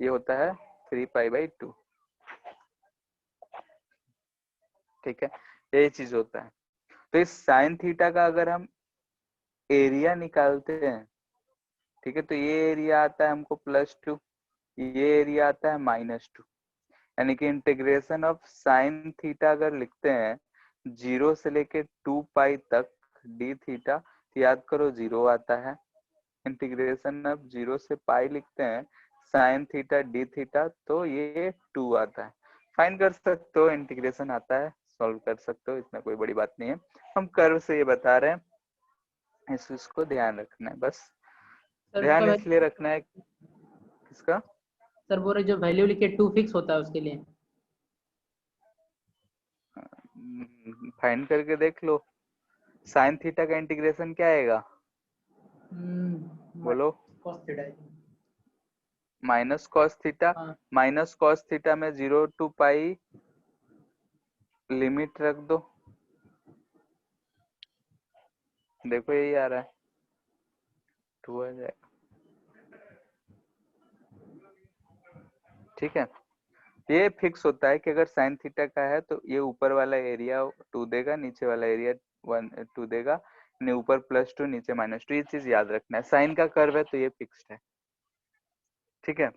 ये होता है 3 पाई बाई 2। ठीक है, यही चीज होता है। तो इस साइन थीटा का अगर हम एरिया निकालते हैं, ठीक है, तो ये एरिया आता है हमको +2, ये एरिया आता है -2, यानी कि इंटीग्रेशन ऑफ साइन थीटा अगर लिखते हैं 0 से लेके 2 पाई तक डी थीटा, तो याद करो 0 आता है। इंटीग्रेशन ऑफ 0 से पाई लिखते हैं साइन थीटा डी थीटा, तो ये 2 आता है। फाइंड कर सकते हो, इंटीग्रेशन आता है, सॉल्व कर सकते हो, इसमें कोई बड़ी बात नहीं है। हम कर्व से ये बता रहे हैं, इसको ध्यान रखना है बस। सर ध्यान इसलिए रखना है किसका, सर बोल रहे जो वैल्यू लिखे 2 फिक्स होता है उसके लिए। फाइंड करके देख लो, साइन थीटा का इंटीग्रेशन क्या आएगा, बोलो। cos theta. Minus cos theta, हाँ। माइनस कॉस थीटा में 0 टू पाई लिमिट रख दो, देखो यही आ रहा है 2 आ जाएगा। ठीक है, ये फिक्स होता है कि अगर साइन थीटा का है तो ये ऊपर वाला एरिया 2 देगा, नीचे वाला एरिया 2 देगा, ऊपर +2 नीचे -2, ये चीज याद रखना है। साइन का कर्व है तो ये फिक्स्ड है। ठीक है,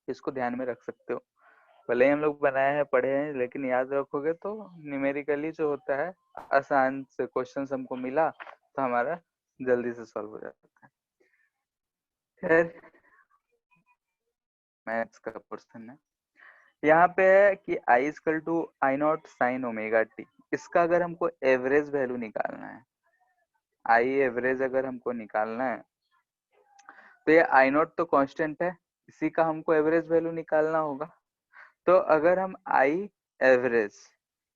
इसको ध्यान में रख सकते हो, भले ही हम लोग बनाए हैं पढ़े हैं, लेकिन याद रखोगे तो न्यूमेरिकली जो होता है आसान से क्वेश्चन हमको मिला तो हमारा जल्दी से सॉल्व हो जाता है। खैर मैथ्स का क्वेश्चन है, यहाँ पे है कि I equal to I naught sine omega T. इसका अगर हमको एवरेज वैल्यू निकालना है, आई एवरेज अगर हमको निकालना है, तो ये आई नॉट तो कांस्टेंट है, इसी का हमको एवरेज वैल्यू निकालना होगा। तो अगर हम आई एवरेज,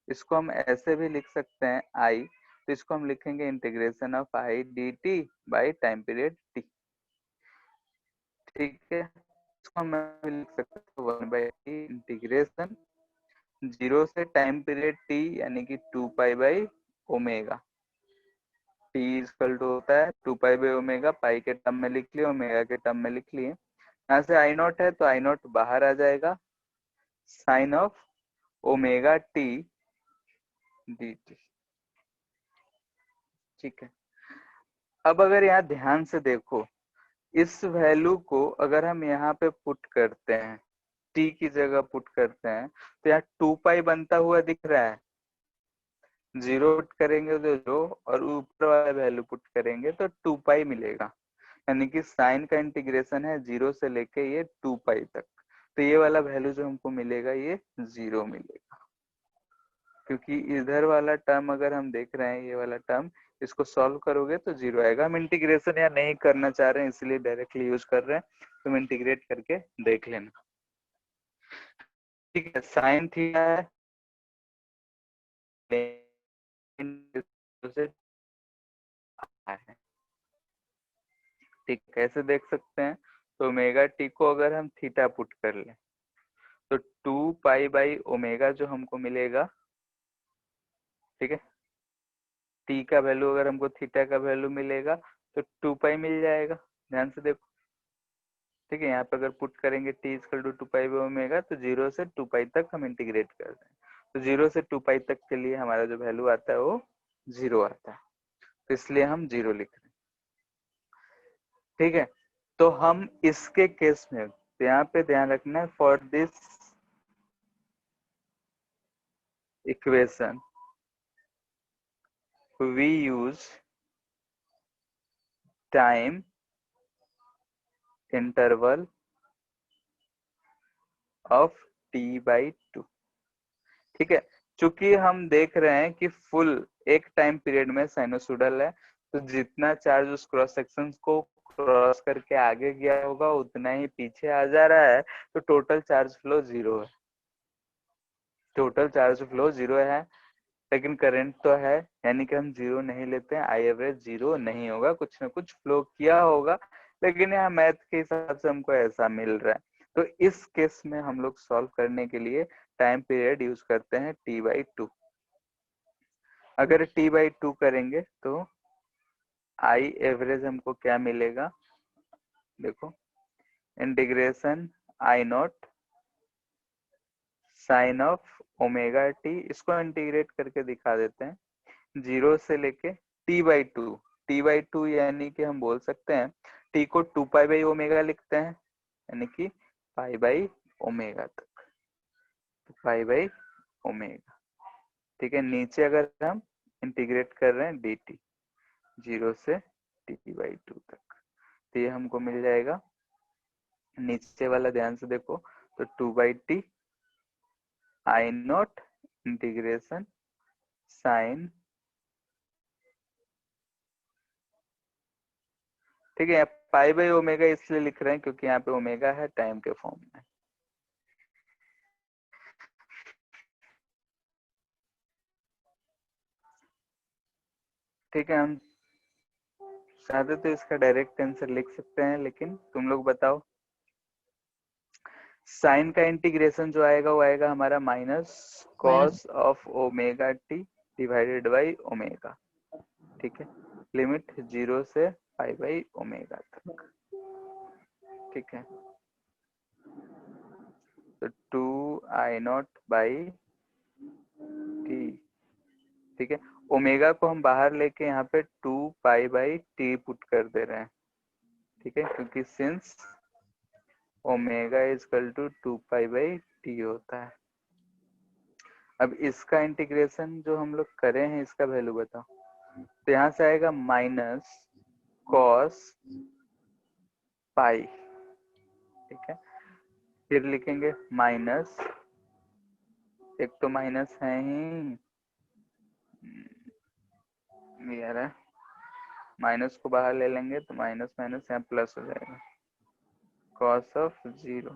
इसको हम ऐसे भी लिख सकते हैं आई, तो इसको हम लिखेंगे integration of I d T by time period T. ठीक है, इसको हम लिख सकते हैं 1/t इंटीग्रेशन 0 से टाइम पीरियड t यानी कि 2 pi by omega. t equal to होता है 2 पाई बाई ओमेगा, पाई के टर्म में लिख लिए, ओमेगा के टर्म में लिख लिए। यहाँ से आई नॉट है तो आई नॉट बाहर आ जाएगा, sine of omega T D T. ठीक है, अब अगर यहाँ ध्यान से देखो, इस वैल्यू को अगर हम यहाँ पे पुट करते हैं, टी की जगह पुट करते हैं तो यहाँ 2 पाई बनता हुआ दिख रहा है। 0 पुट करेंगे तो 0 और ऊपर वाला वैल्यू पुट करेंगे तो 2 पाई मिलेगा। यानी कि साइन का इंटीग्रेशन है 0 से लेके ये 2 पाई तक। तो ये वाला वैल्यू जो हमको मिलेगा ये 0 मिलेगा, क्योंकि इधर वाला टर्म अगर हम देख रहे हैं, ये वाला टर्म, इसको सॉल्व करोगे तो 0 आएगा। हम इंटीग्रेशन या नहीं करना चाह रहे हैं इसलिए डायरेक्टली यूज कर रहे हैं। तुम इंटीग्रेट करके देख लेना। ठीक है, साइन थीटा है, ठीक, कैसे देख सकते हैं? तो ओमेगा टी को अगर हम थीटा पुट कर ले तो 2 पाई बाई ओमेगा जो हमको मिलेगा, ठीक है, टी का वैल्यू अगर हमको थीटा का वैल्यू मिलेगा तो 2 पाई मिल जाएगा। ध्यान से देखो, ठीक है, यहाँ पे अगर पुट करेंगे T equal to 2 pi by omega तो 0 से 2 पाई तक हम इंटीग्रेट कर दें, तो 0 से 2 पाई तक के लिए हमारा जो वैल्यू आता है वो 0 आता है, तो इसलिए हम 0 लिख रहे हैं। ठीक है, तो हम इसके केस में, तो यहाँ पे ध्यान रखना है, for this equation we use time interval of t by 2। ठीक है, चूंकि हम देख रहे हैं कि फुल एक टाइम पीरियड में साइनोसॉइडल है, तो जितना चार्ज उस क्रॉस सेक्शन को क्रॉस करके आगे गया होगा उतना ही पीछे आ जा रहा है, तो टोटल चार्ज फ्लो 0 है। टोटल चार्ज फ्लो 0 है, लेकिन करंट तो है, यानी कि हम 0 नहीं लेते हैं। आई एवरेज 0 नहीं होगा, कुछ ना कुछ फ्लो किया होगा, लेकिन यहाँ मैथ के हिसाब से हमको ऐसा मिल रहा है। तो इस केस में हम लोग सॉल्व करने के लिए टाइम पीरियड यूज करते हैं t/2। अगर t/2 करेंगे तो आई एवरेज हमको क्या मिलेगा? देखो, integration I naught sine of omega T, इसको इंटीग्रेट करके दिखा देते हैं, 0 से लेके t/2। t/2 यानी कि हम बोल सकते हैं t को 2 पाई बाई ओमेगा लिखते हैं, यानी कि पाई बाई ओमेगा तक, पाई बाई ओमेगा। ठीक है, नीचे अगर हम इंटीग्रेट कर रहे हैं dt 0 से t/2 तक, तो ये हमको मिल जाएगा। नीचे वाला ध्यान से देखो, तो 2/t I not integration sign, ठीक है, पाई बाई ओमेगा इसलिए लिख रहे हैं क्योंकि यहाँ पे ओमेगा है टाइम के फॉर्म में। ठीक है, हम चाहते तो इसका डायरेक्ट आंसर लिख सकते हैं, लेकिन तुम लोग बताओ। साइन का इंटीग्रेशन जो आएगा वो आएगा हमारा minus cos of omega T divided by omega. ठीक है, लिमिट 0 से पाई बाई ओमेगा तक। ठीक है, तो 2i0 बाई टी। ठीक है, ओमेगा को हम बाहर लेके यहाँ पे 2 पाई बाई टी पुट कर दे रहे हैं। ठीक है, क्योंकि since omega is equal to 2 pi by T होता है। अब इसका इंटीग्रेशन जो हम लोग करे हैं, इसका वैल्यू बताओ। तो यहाँ से आएगा माइनस कॉस पाई। ठीक है, फिर लिखेंगे माइनस, एक तो माइनस है ही, यार माइनस को बाहर ले लेंगे तो माइनस माइनस यहाँ प्लस हो जाएगा, कॉस ऑफ 0।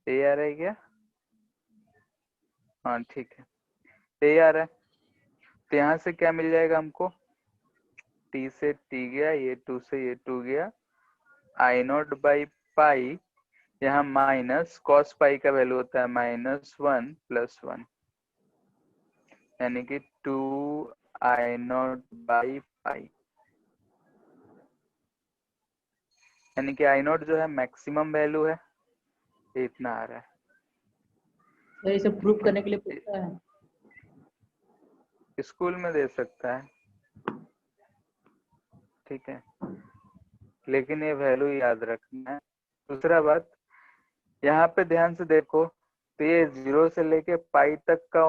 ये आ रहा है क्या? हाँ ठीक है, ये आ रहा है। तो यहाँ से क्या मिल जाएगा हमको? t से t गया, ये 2 से ये 2 गया, i0 बाई पाई, यहाँ माइनस कॉस पाई का वैल्यू होता है -1 + 1, यानी कि 2i0 बाई पाई, यानी कि i0 जो है मैक्सिमम वैल्यू है, ये इतना आ रहा है। सर इसे प्रूव करने के लिए पूछता है। स्कूल में दे सकता है, ठीक है, लेकिन ये वैल्यू याद रखना है, दूसरा बात, यहाँ पे ध्यान से देखो तो ये 0 से लेके पाई तक का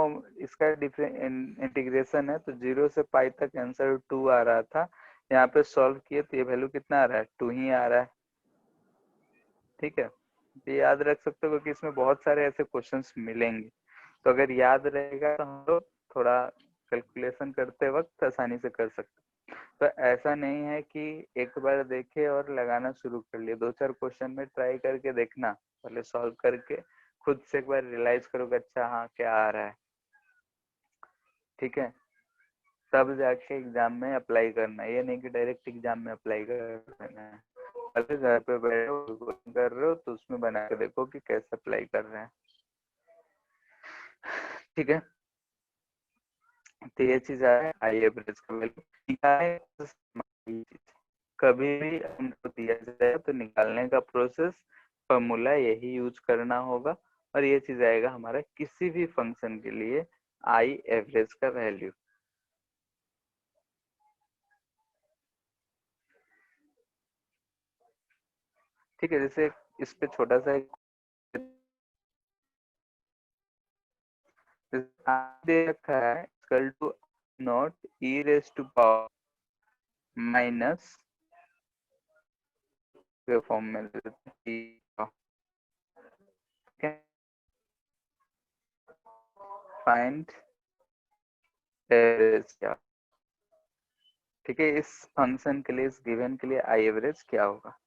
इसका इंटीग्रेशन है, तो 0 से पाई तक आंसर 2 आ रहा था। यहाँ पे सॉल्व किए तो ये वैल्यू कितना आ रहा है, 2 ही आ रहा है। ठीक है, तो याद रख सकते हो क्योंकि इसमें बहुत सारे ऐसे क्वेश्चंस मिलेंगे, तो अगर याद रहेगा तो हम लोग थोड़ा कैलकुलेशन करते वक्त आसानी से कर सकते। तो ऐसा नहीं है कि एक बार देखे और लगाना शुरू कर लिए, 2-4 क्वेश्चन में ट्राई करके देखना, पहले सॉल्व करके खुद से एक बार रियलाइज करोगे अच्छा हाँ क्या आ रहा है। ठीक है, तब जाके एग्जाम में अप्लाई करना, ये नहीं कि डायरेक्ट एग्जाम में अप्लाई कर देना है। पहले घर पे बैठे हो कर रहे हो तो उसमें बना के देखो कि कैसे अप्लाई कर रहे हैं। ठीक है, तो ये चीज है आई एवरेज का वैल्यू। कभी भी हमको दिया जाए तो निकालने का प्रोसेस फॉर्मूला यही यूज करना होगा, और ये चीज आएगा हमारा किसी भी फंक्शन के लिए आई एवरेज का वैल्यू। ठीक है, जैसे इस पे छोटा सा दे रखा है equal to naught E raise to power minus form में फाइंड एवरेज क्या। ठीक है, इस फंक्शन के लिए, इस गिवन के लिए आई एवरेज क्या होगा।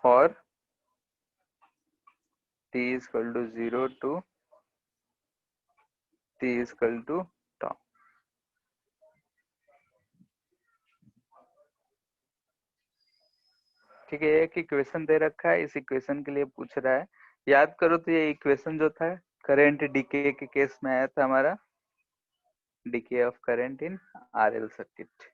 For t is equal to 0 to t is equal to tau। ठीक है, एक इक्वेशन दे रखा है, इस इक्वेशन के लिए पूछ रहा है। याद करो तो ये इक्वेशन जो था करंट डीके के केस में आया था हमारा, decay of current in RL circuit.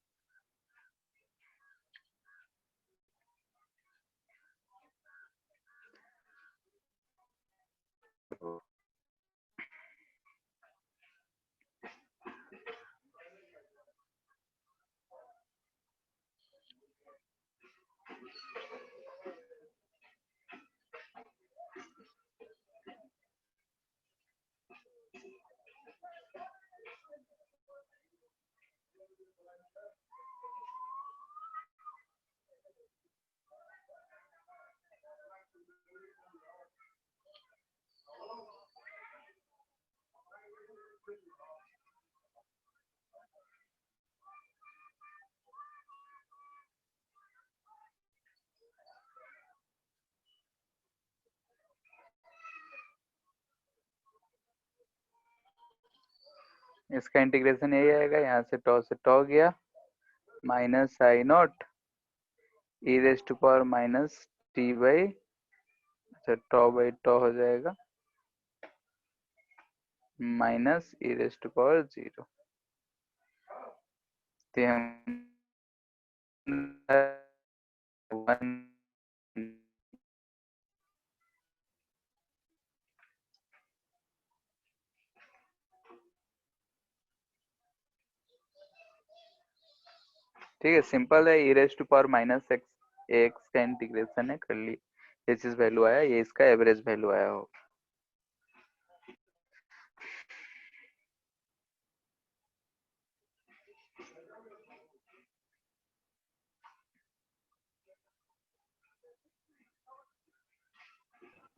इसका इंटीग्रेशन यही आएगा, यहाँ से टॉ गया minus I naught E raise to power minus t by, अच्छा टॉ बाई टॉ हो जाएगा minus e raise to power 0। तो हम ठीक है, सिंपल है, e raise to power minus x का इंटीग्रेशन है, कर ली, ये चीज वैल्यू आया, ये इसका एवरेज वैल्यू आया हो।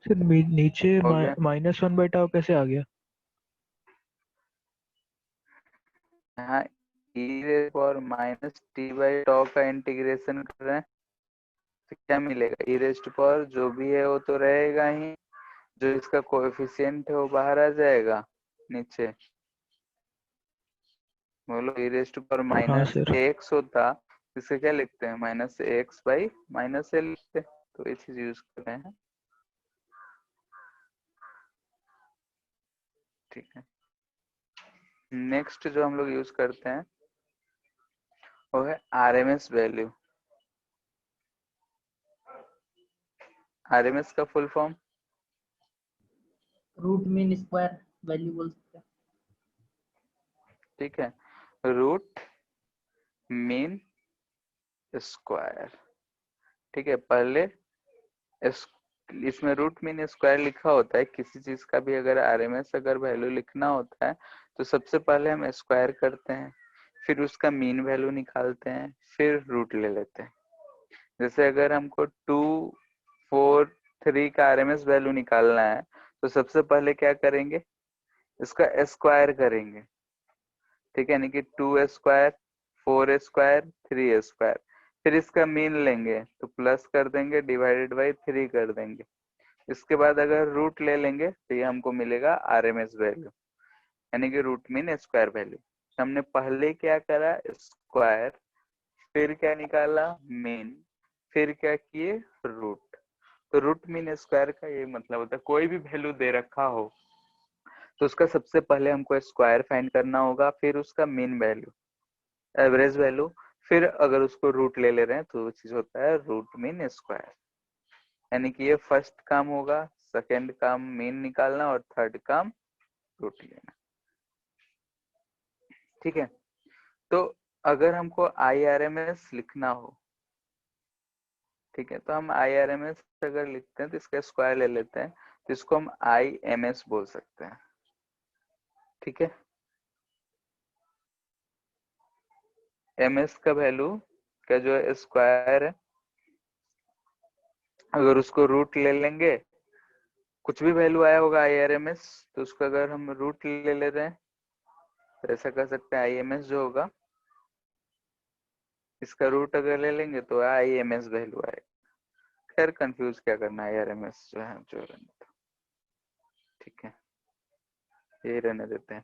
सर नीचे हो गया, -1/τ कैसे आ गया? यहाँ e raise power minus t by tau का इंटीग्रेशन कर रहे हैं तो क्या मिलेगा, ई रेज टू पावर जो भी है वो तो रहेगा ही, जो इसका कोएफिशिएंट है वो बाहर आ जाएगा नीचे। बोलो ई रेज टू पावर हाँ माइनस सर। एक्स होता, इसे क्या लिखते हैं, माइनस एक्स बाई माइनस ए लिखते हैं, तो ये चीज यूज कर रहे हैं। ठीक है, नेक्स्ट जो हम लोग यूज करते हैं वो है आरएमएस वैल्यू। आरएमएस का full form root mean square value बोल सकते हैं। ठीक है, रूट मीन स्क्वायर। ठीक है, पहले इसमें रूट मीन स्क्वायर लिखा होता है। किसी चीज का भी अगर आरएमएस अगर वैल्यू लिखना होता है तो सबसे पहले हम स्क्वायर करते हैं, फिर उसका मीन वैल्यू निकालते हैं, फिर रूट ले लेते हैं। जैसे अगर हमको 2, 4, 3 का आरएमएस वैल्यू निकालना है तो सबसे पहले क्या करेंगे, इसका स्क्वायर करेंगे। ठीक है, यानी कि 2 स्क्वायर, 4 स्क्वायर, 3 स्क्वायर, फिर इसका मीन लेंगे तो प्लस कर देंगे, डिवाइडेड बाई 3 कर देंगे। इसके बाद अगर रूट ले लेंगे तो ये हमको मिलेगा आरएमएस वैल्यू, यानी कि रूट मीन स्क्वायर वैल्यू। हमने पहले क्या करा, स्क्वायर, फिर क्या निकाला, मीन, फिर क्या किए, रूट। तो रूट मीन स्क्वायर का ये मतलब होता है, कोई भी वैल्यू दे रखा हो तो उसका सबसे पहले हमको स्क्वायर फाइंड करना होगा, फिर उसका मीन वैल्यू, एवरेज वैल्यू, फिर अगर उसको रूट ले रहे हैं तो वो चीज होता है रूट मीन स्क्वायर। यानी कि ये फर्स्ट काम होगा, सेकंड काम मीन निकालना और थर्ड काम रूट लेना। ठीक है, तो अगर हमको IRMS लिखना हो, ठीक है, तो हम IRMS अगर लिखते हैं तो इसका स्क्वायर ले लेते हैं, तो इसको हम IMS बोल सकते हैं। ठीक है, MS का वैल्यू का जो है स्क्वायर है, अगर उसको रूट ले लेंगे, कुछ भी वैल्यू आया होगा IRMS तो उसका अगर हम रूट ले रहे हैं तो ऐसा कर सकते हैं, IMS जो होगा इसका रूट अगर ले लेंगे तो IMS वैल्यू आएगा। खैर कंफ्यूज क्या करना है, IRMS जो है जो रहने दो। ठीक है, ये रहने देते हैं।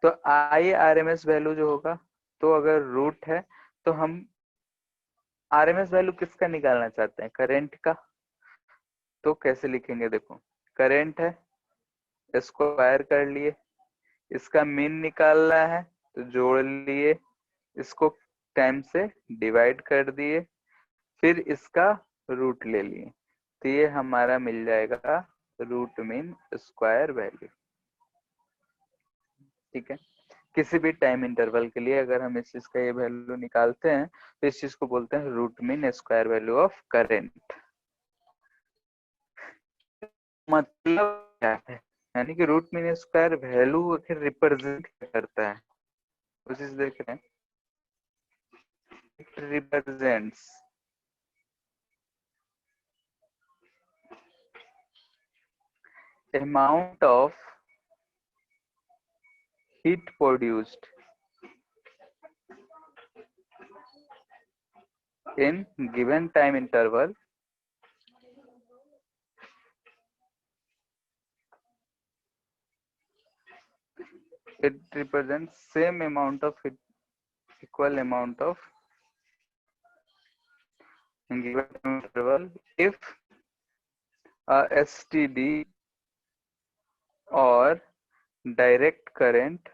तो IRMS वैल्यू जो होगा, तो अगर रूट है तो हम RMS वैल्यू किसका निकालना चाहते हैं, करंट का। तो कैसे लिखेंगे, देखो करंट है, इसको वायर कर लिए, इसका मीन निकालना है तो जोड़ लिए, इसको टाइम से डिवाइड कर दिए, फिर इसका रूट ले लिए, तो ये हमारा मिल जाएगा रूट मीन स्क्वायर वैल्यू। ठीक है, किसी भी टाइम इंटरवल के लिए अगर हम इस चीज का ये वैल्यू निकालते हैं तो इस चीज को बोलते हैं root mean square value of current. मतलब क्या है, यानी कि root mean square value represent करता है, उस चीज देख रहे हैं, it represents amount of heat produced in given time interval it represents same amount of heat, equal amount of in given time interval if a STD or direct current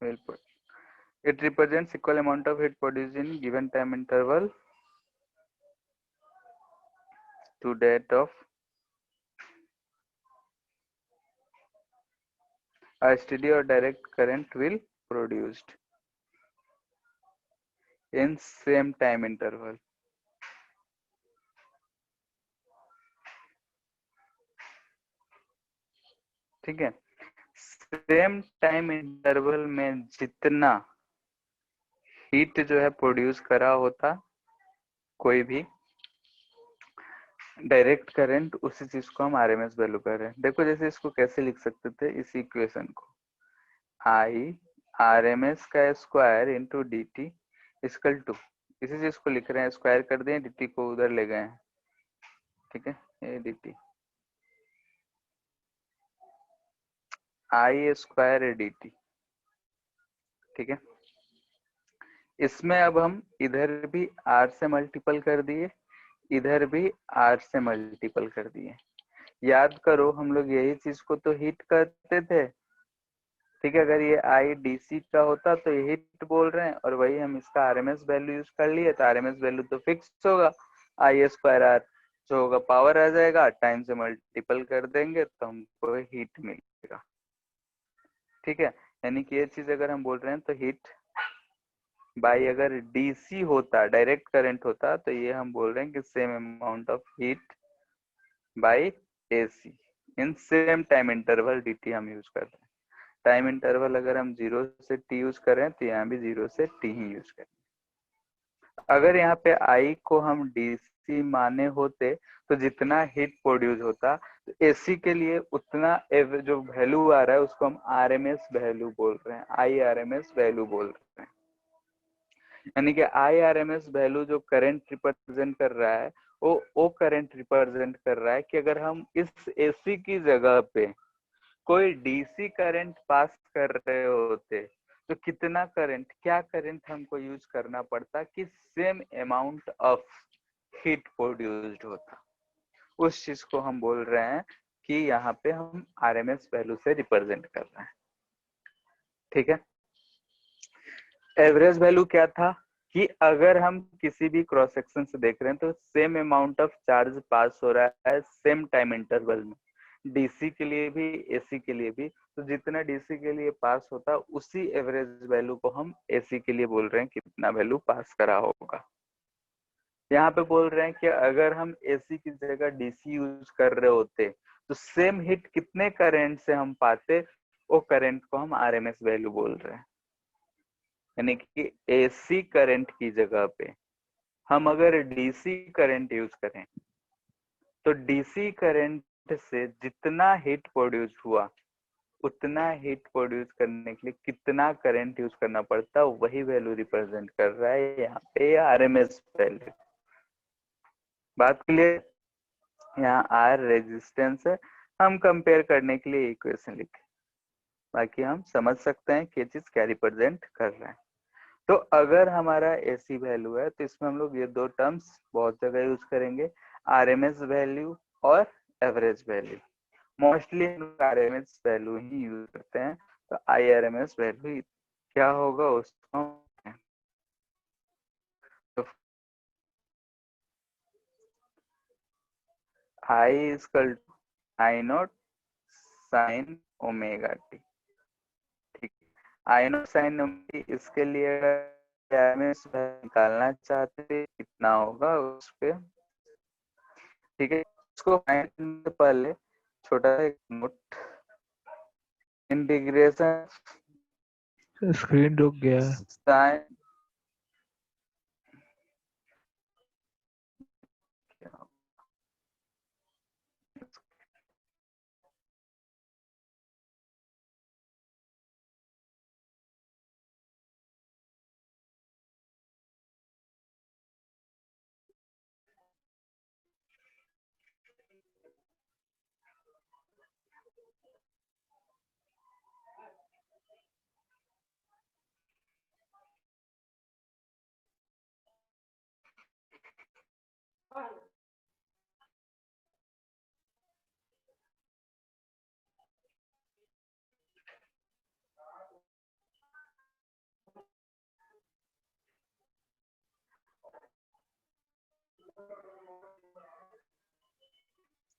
will put, it represents equal amount of heat produced in given time interval to that of a STD or direct current will produced in same time interval. ठीक है, same time interval में जितना heat जो है produce करा होता कोई भी डायरेक्ट करंट, उसी चीज को हम आरएमएस वैल्यू कर रहे हैं। देखो जैसे इसको कैसे लिख सकते थे, इस इक्वेशन को आई आरएमएस का square into D T equal to, इसी चीज को लिख रहे हैं, स्क्वायर कर दिए, डी टी को उधर ले गए हैं। ठीक है, ये D T I square D T. ठीक है, इसमें अब हम इधर भी आर से मल्टीपल कर दिए, इधर भी आर से मल्टीपल कर दिए। याद करो हम लोग यही चीज को तो हीट करते थे। ठीक है, अगर ये आई डीसी का होता तो ये हीट बोल रहे हैं, और वही हम इसका आरएमएस वैल्यू यूज कर लिए तो आरएमएस वैल्यू तो फिक्स होगा, आई स्क्वायर आर। जो होगा पावर आ जाएगा, टाइम से मल्टीपल कर देंगे तो हमको हीट मिलेगा। ठीक है, यानी कि ये चीज अगर हम बोल रहे हैं तो हीट बाई, अगर डीसी होता, डायरेक्ट करंट होता, तो ये हम बोल रहे हैं कि same amount of heat by AC in same time interval DT हम यूज कर रहे हैं। टाइम इंटरवल अगर हम 0 से t यूज करें तो यहाँ भी 0 से t ही यूज करें। अगर यहाँ पे I को हम डीसी माने होते तो जितना हीट प्रोड्यूस होता, तो एसी के लिए उतना जो वैल्यू आ रहा है उसको हम आरएमएस वैल्यू बोल रहे हैं, आई आरएमएस वैल्यू बोल रहे हैं। यानी कि आई आरएमएस वैल्यू जो करंट रिप्रेजेंट कर रहा है वो करंट रिप्रेजेंट कर रहा है कि अगर हम इस एसी की जगह पे कोई डीसी करंट पास कर रहे होते तो कितना करंट, क्या करंट हमको यूज करना पड़ता कि same amount of heat produced होता। उस चीज को हम बोल रहे हैं कि यहाँ पे हम आरएमएस वैल्यू से रिप्रेजेंट कर रहे हैं। ठीक है, एवरेज वैल्यू क्या था कि अगर हम किसी भी क्रॉस सेक्शन से देख रहे हैं तो सेम अमाउंट ऑफ चार्ज पास हो रहा है सेम टाइम इंटरवल में, डीसी के लिए भी एसी के लिए भी, तो जितना डीसी के लिए पास होता उसी एवरेज वैल्यू को हम एसी के लिए बोल रहे हैं कितना वैल्यू पास करा होगा। यहाँ पे बोल रहे हैं कि अगर हम एसी की जगह डीसी यूज कर रहे होते तो सेम हिट कितने करंट से हम पाते, वो करंट को हम आरएमएस वैल्यू बोल रहे हैं। यानी कि एसी करंट की जगह पे हम अगर डीसी करंट यूज करें तो डीसी करंट से जितना हीट प्रोड्यूस हुआ उतना हीट प्रोड्यूस करने के लिए कितना करंट यूज करना पड़ता, वही वैल्यू रिप्रेजेंट कर रहा है यहाँ पे आरएमएस वैल्यू। बात क्लियर? यहाँ आर रेजिस्टेंस है, हम कंपेयर करने के लिए इक्वेशन लिखे, बाकी हम समझ सकते हैं कि चीज क्या रिप्रेजेंट कर रहा है। तो अगर हमारा एसी वैल्यू है तो इसमें हम लोग ये दो टर्म्स बहुत जगह यूज करेंगे, आरएमएस वैल्यू और एवरेज वैल्यू। मोस्टली हम आरएमएस वैल्यू ही यूज करते हैं, तो आई आरएमएस वैल्यू क्या होगा उसको तो I equal to I naught sine omega T. ठीक, I naught sine omega t, इसके लिए आरएमएस निकालना चाहते कितना होगा उस पे। ठीक है, इसको फाइंड करने से पहले छोटा सा एक नोट, इंटीग्रेशन स्क्रीन रुक गया है। Sign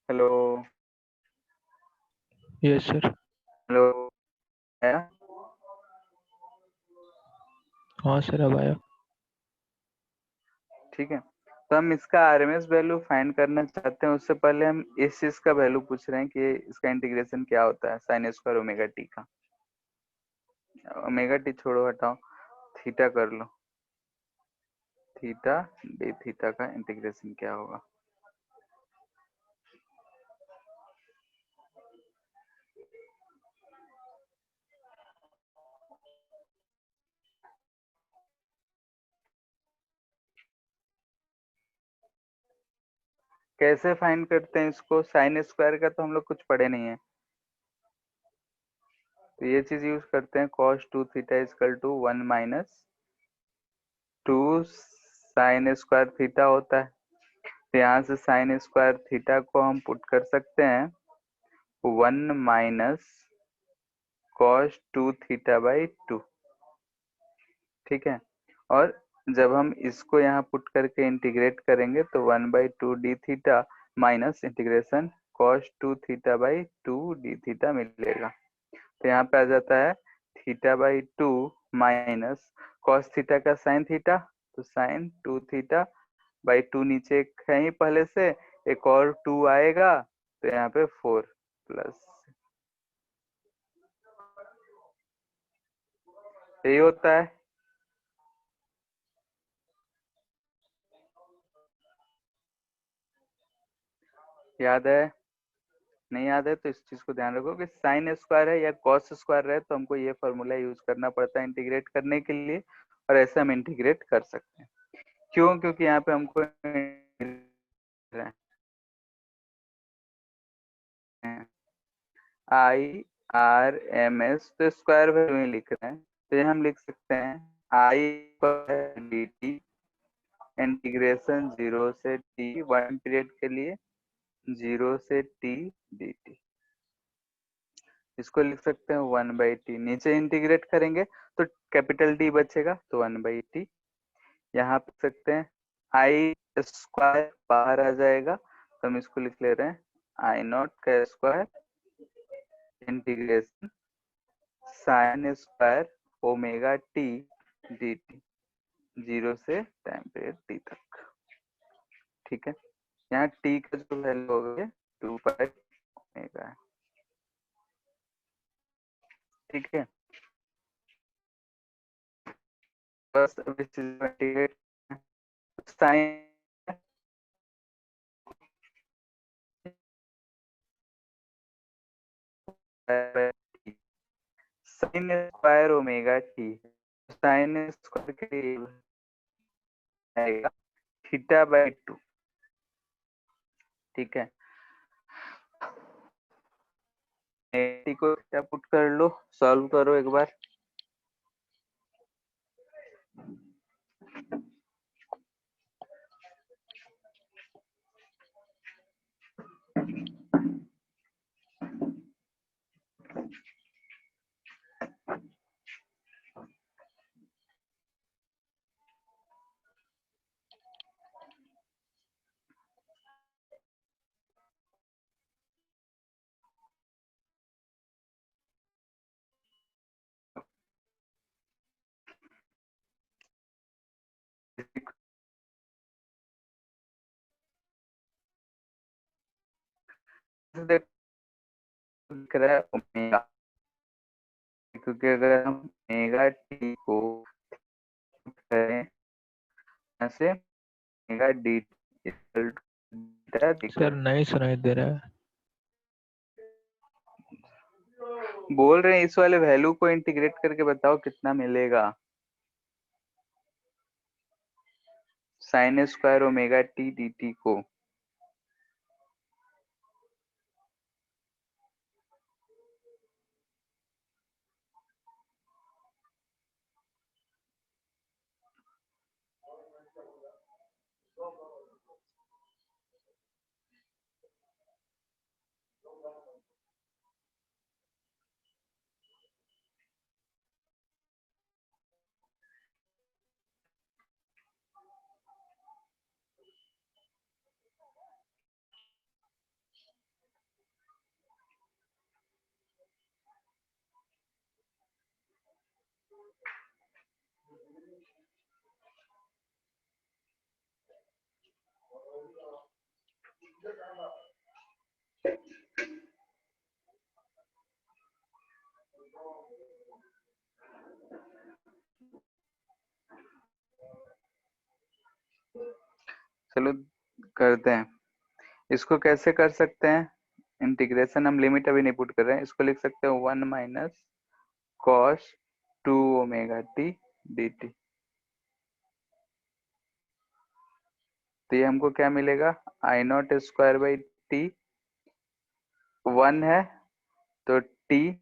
hello yes sir. Hello है ना? हाँ सर, अब आया। ठीक है, तो हम इसका आरएमएस वैल्यू फाइंड करना चाहते हैं, उससे पहले हम इस चीज का वैल्यू पूछ रहे हैं कि इसका इंटीग्रेशन क्या होता है साइन स्क्वायर ओमेगा टी का। ओमेगा टी छोड़ो, हटाओ, थीटा कर लो, थीटा डी थीटा का इंटीग्रेशन क्या होगा। कैसे फाइंड करते हैं इसको, साइन स्क्वायर का तो हम लोग कुछ पढ़े नहीं है, तो ये चीज यूज करते हैं, cos 2 theta equal to 1 minus 2 sine square theta होता है। तो यहाँ से साइन स्क्वायर थीटा को हम पुट कर सकते हैं 1 माइनस cos 2 थीटा बाई 2। ठीक है, और जब हम इसको यहाँ पुट करके इंटीग्रेट करेंगे तो 1/2 D theta minus integration cos 2 theta by 2 D theta मिलेगा। तो यहाँ पे आ जाता है θ/2 माइनस cos थीटा का sin थीटा, तो sin 2 थीटा बाई 2 नीचे एक है ही पहले से, एक और 2 आएगा तो यहाँ पे 4 प्लस, यही होता है। याद है? नहीं याद है तो इस चीज को ध्यान रखो कि साइन स्क्वायर है या कॉस स्क्वायर है तो हमको ये फॉर्मूला यूज करना पड़ता है इंटीग्रेट करने के लिए, और ऐसे हम इंटीग्रेट कर सकते हैं। क्यों? क्योंकि यहाँ पे हमको IRMS तो स्क्वायर वैल्यू ही लिख रहे हैं, तो ये हम लिख सकते हैं I dt इंटीग्रेशन 0 से t 1 पीरियड के लिए 0 से t dt। इसको लिख सकते हैं 1/t, नीचे इंटीग्रेट करेंगे तो कैपिटल D बचेगा तो 1/t। यहाँ पे सकते हैं आई स्क्वायर बाहर आ जाएगा तो हम इसको लिख ले रहे हैं I0 का square integration sign square omega T D T 0 से टाइम पीरियड t तक। ठीक है, यहाँ t का जो वैल्यू होगा 2 ओमेगा है। ठीक है, बस अब इस चीज में integrate sine sine square omega T, sine square के लिए आएगा θ/2। ठीक है, टी को थीटा पुट कर लो, सॉल्व करो एक बार। दिख रहा है ओमेगा, क्योंकि अगर हम ओमेगा टी को करें ऐसे ओमेगा डी सर नहीं सुनाई दे रहा है। बोल रहे हैं इस वाले वैल्यू को इंटीग्रेट करके बताओ कितना मिलेगा। Sign square omega T D T को चलो करते हैं। इसको कैसे कर सकते हैं इंटीग्रेशन? हम लिमिट अभी नहीं पुट कर रहे हैं, इसको लिख सकते हैं 1 minus cos 2 omega T D t. तो ये हमको क्या मिलेगा? I0 स्क्वायर बाई टी 1 है तो टी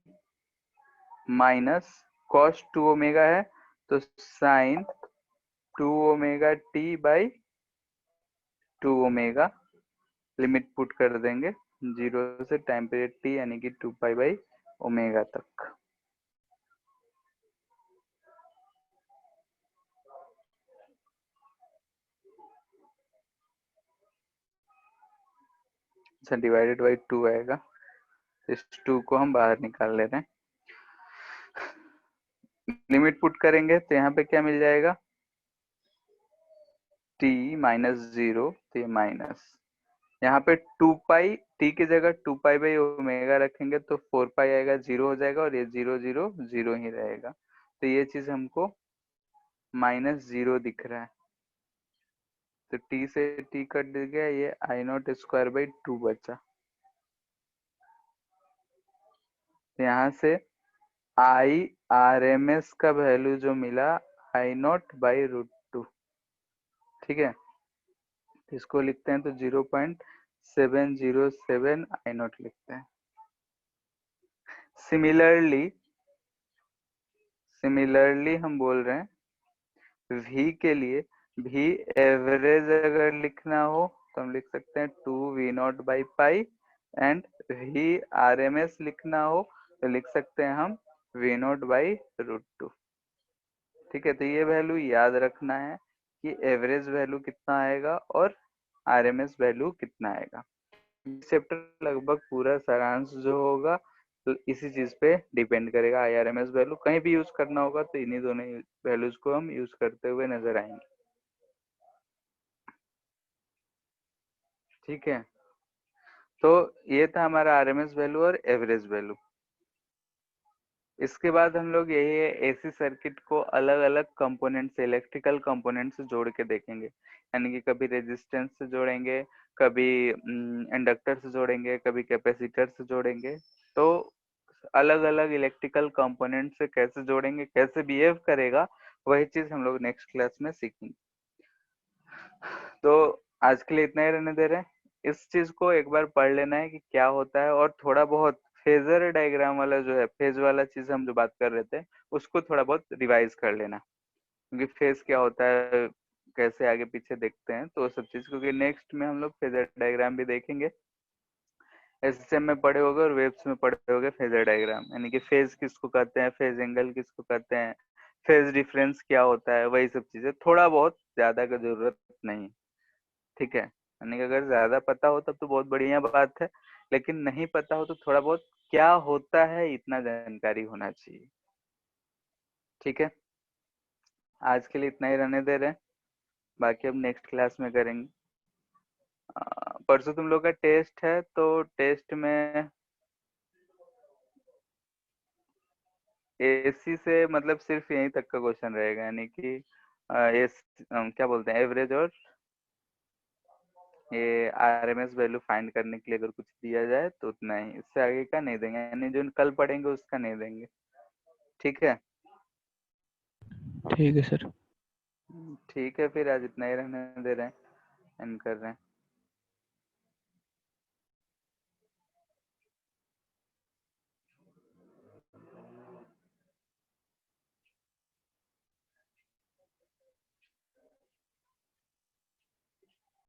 माइनस कॉस 2 ओमेगा है तो sine 2 omega T by 2 omega, limit put कर देंगे 0 से टाइम पीरियड टी यानी कि 2π/ओमेगा तक। अच्छा डिवाइडेड बाई 2 आएगा, इस 2 को हम बाहर निकाल ले रहे हैं। लिमिट पुट करेंगे तो यहाँ पे क्या मिल जाएगा, t माइनस 0, तो ये माइनस, यहाँ पे 2 पाई, t की जगह 2 पाई बाई ओमेगा रखेंगे तो 4 पाई आएगा, 0 हो जाएगा और ये 0 0 0 ही रहेगा, तो ये चीज हमको माइनस 0 दिख रहा है। तो t से t कट गया, ये आई नॉट स्क्वायर बाई 2 बचा। तो यहाँ से IRMS का वैल्यू जो मिला आई नॉट बाई रूट 2, ठीक है, इसको लिखते हैं तो 0.707 आई नॉट लिखते हैं। सिमिलरली हम बोल रहे हैं v के लिए, v एवरेज अगर लिखना हो तो हम लिख सकते हैं 2v0 by pi, and v RMS लिखना हो तो लिख सकते हैं हम v0 बाई रूट 2, ठीक है। तो ये वैल्यू याद रखना है कि एवरेज वैल्यू कितना आएगा और RMS वैल्यू कितना आएगा। चैप्टर लगभग पूरा सारांश जो होगा तो इसी चीज पे डिपेंड करेगा। IRMS वैल्यू कहीं भी यूज करना होगा तो इन्हीं दोनों वैल्यूज को हम यूज करते हुए नजर आएंगे, ठीक है। तो ये था हमारा RMS वैल्यू और एवरेज वैल्यू। इसके बाद हम लोग यही AC सर्किट को अलग अलग कंपोनेंट से, इलेक्ट्रिकल कंपोनेंट से जोड़ के देखेंगे, यानी कि कभी रेजिस्टेंस से जोड़ेंगे, कभी इंडक्टर से जोड़ेंगे, कभी कैपेसिटर से जोड़ेंगे। तो अलग अलग इलेक्ट्रिकल कंपोनेंट से कैसे जोड़ेंगे, कैसे बिहेव करेगा, वही चीज हम लोग नेक्स्ट क्लास में सीखेंगे। तो आज के लिए इतना ही रहने दे रहे हैं। इस चीज को एक बार पढ़ लेना है कि क्या होता है, और थोड़ा बहुत फेजर डायग्राम वाला जो है, फेज वाला चीज हम जो बात कर रहे थे उसको थोड़ा बहुत रिवाइज कर लेना, क्योंकि फेज क्या होता है, कैसे आगे पीछे देखते हैं, तो वो सब चीज, क्योंकि नेक्स्ट में हम लोग फेजर डायग्राम भी देखेंगे। एसएसएम में पढ़े होगे और वेब्स में पढ़े होगे फेजर डायग्राम, यानी कि फेज किसको कहते हैं, फेज एंगल किसको कहते हैं, फेज डिफरेंस क्या होता है, वही सब चीजें, थोड़ा बहुत, ज्यादा का जरूरत नहीं, ठीक है। यानी कि अगर ज्यादा पता हो तब तो बहुत बढ़िया बात है, लेकिन नहीं पता हो तो थोड़ा बहुत क्या होता है इतना जानकारी होना चाहिए, ठीक है। आज के लिए इतना ही रहने दे रहे हैं, बाकी अब नेक्स्ट क्लास में करेंगे। परसों तुम लोग का टेस्ट है, तो टेस्ट में AC से मतलब सिर्फ यहीं तक का क्वेश्चन रहेगा, यानी कि क्या बोलते हैं, एवरेज और ये RMS वैल्यू फाइंड करने के लिए अगर कुछ दिया जाए तो उतना ही, इससे आगे का नहीं देंगे, यानी जो कल पढ़ेंगे उसका नहीं देंगे, ठीक है। ठीक है सर। ठीक है, फिर आज इतना ही रहने दे रहे हैं, एंड कर रहे हैं।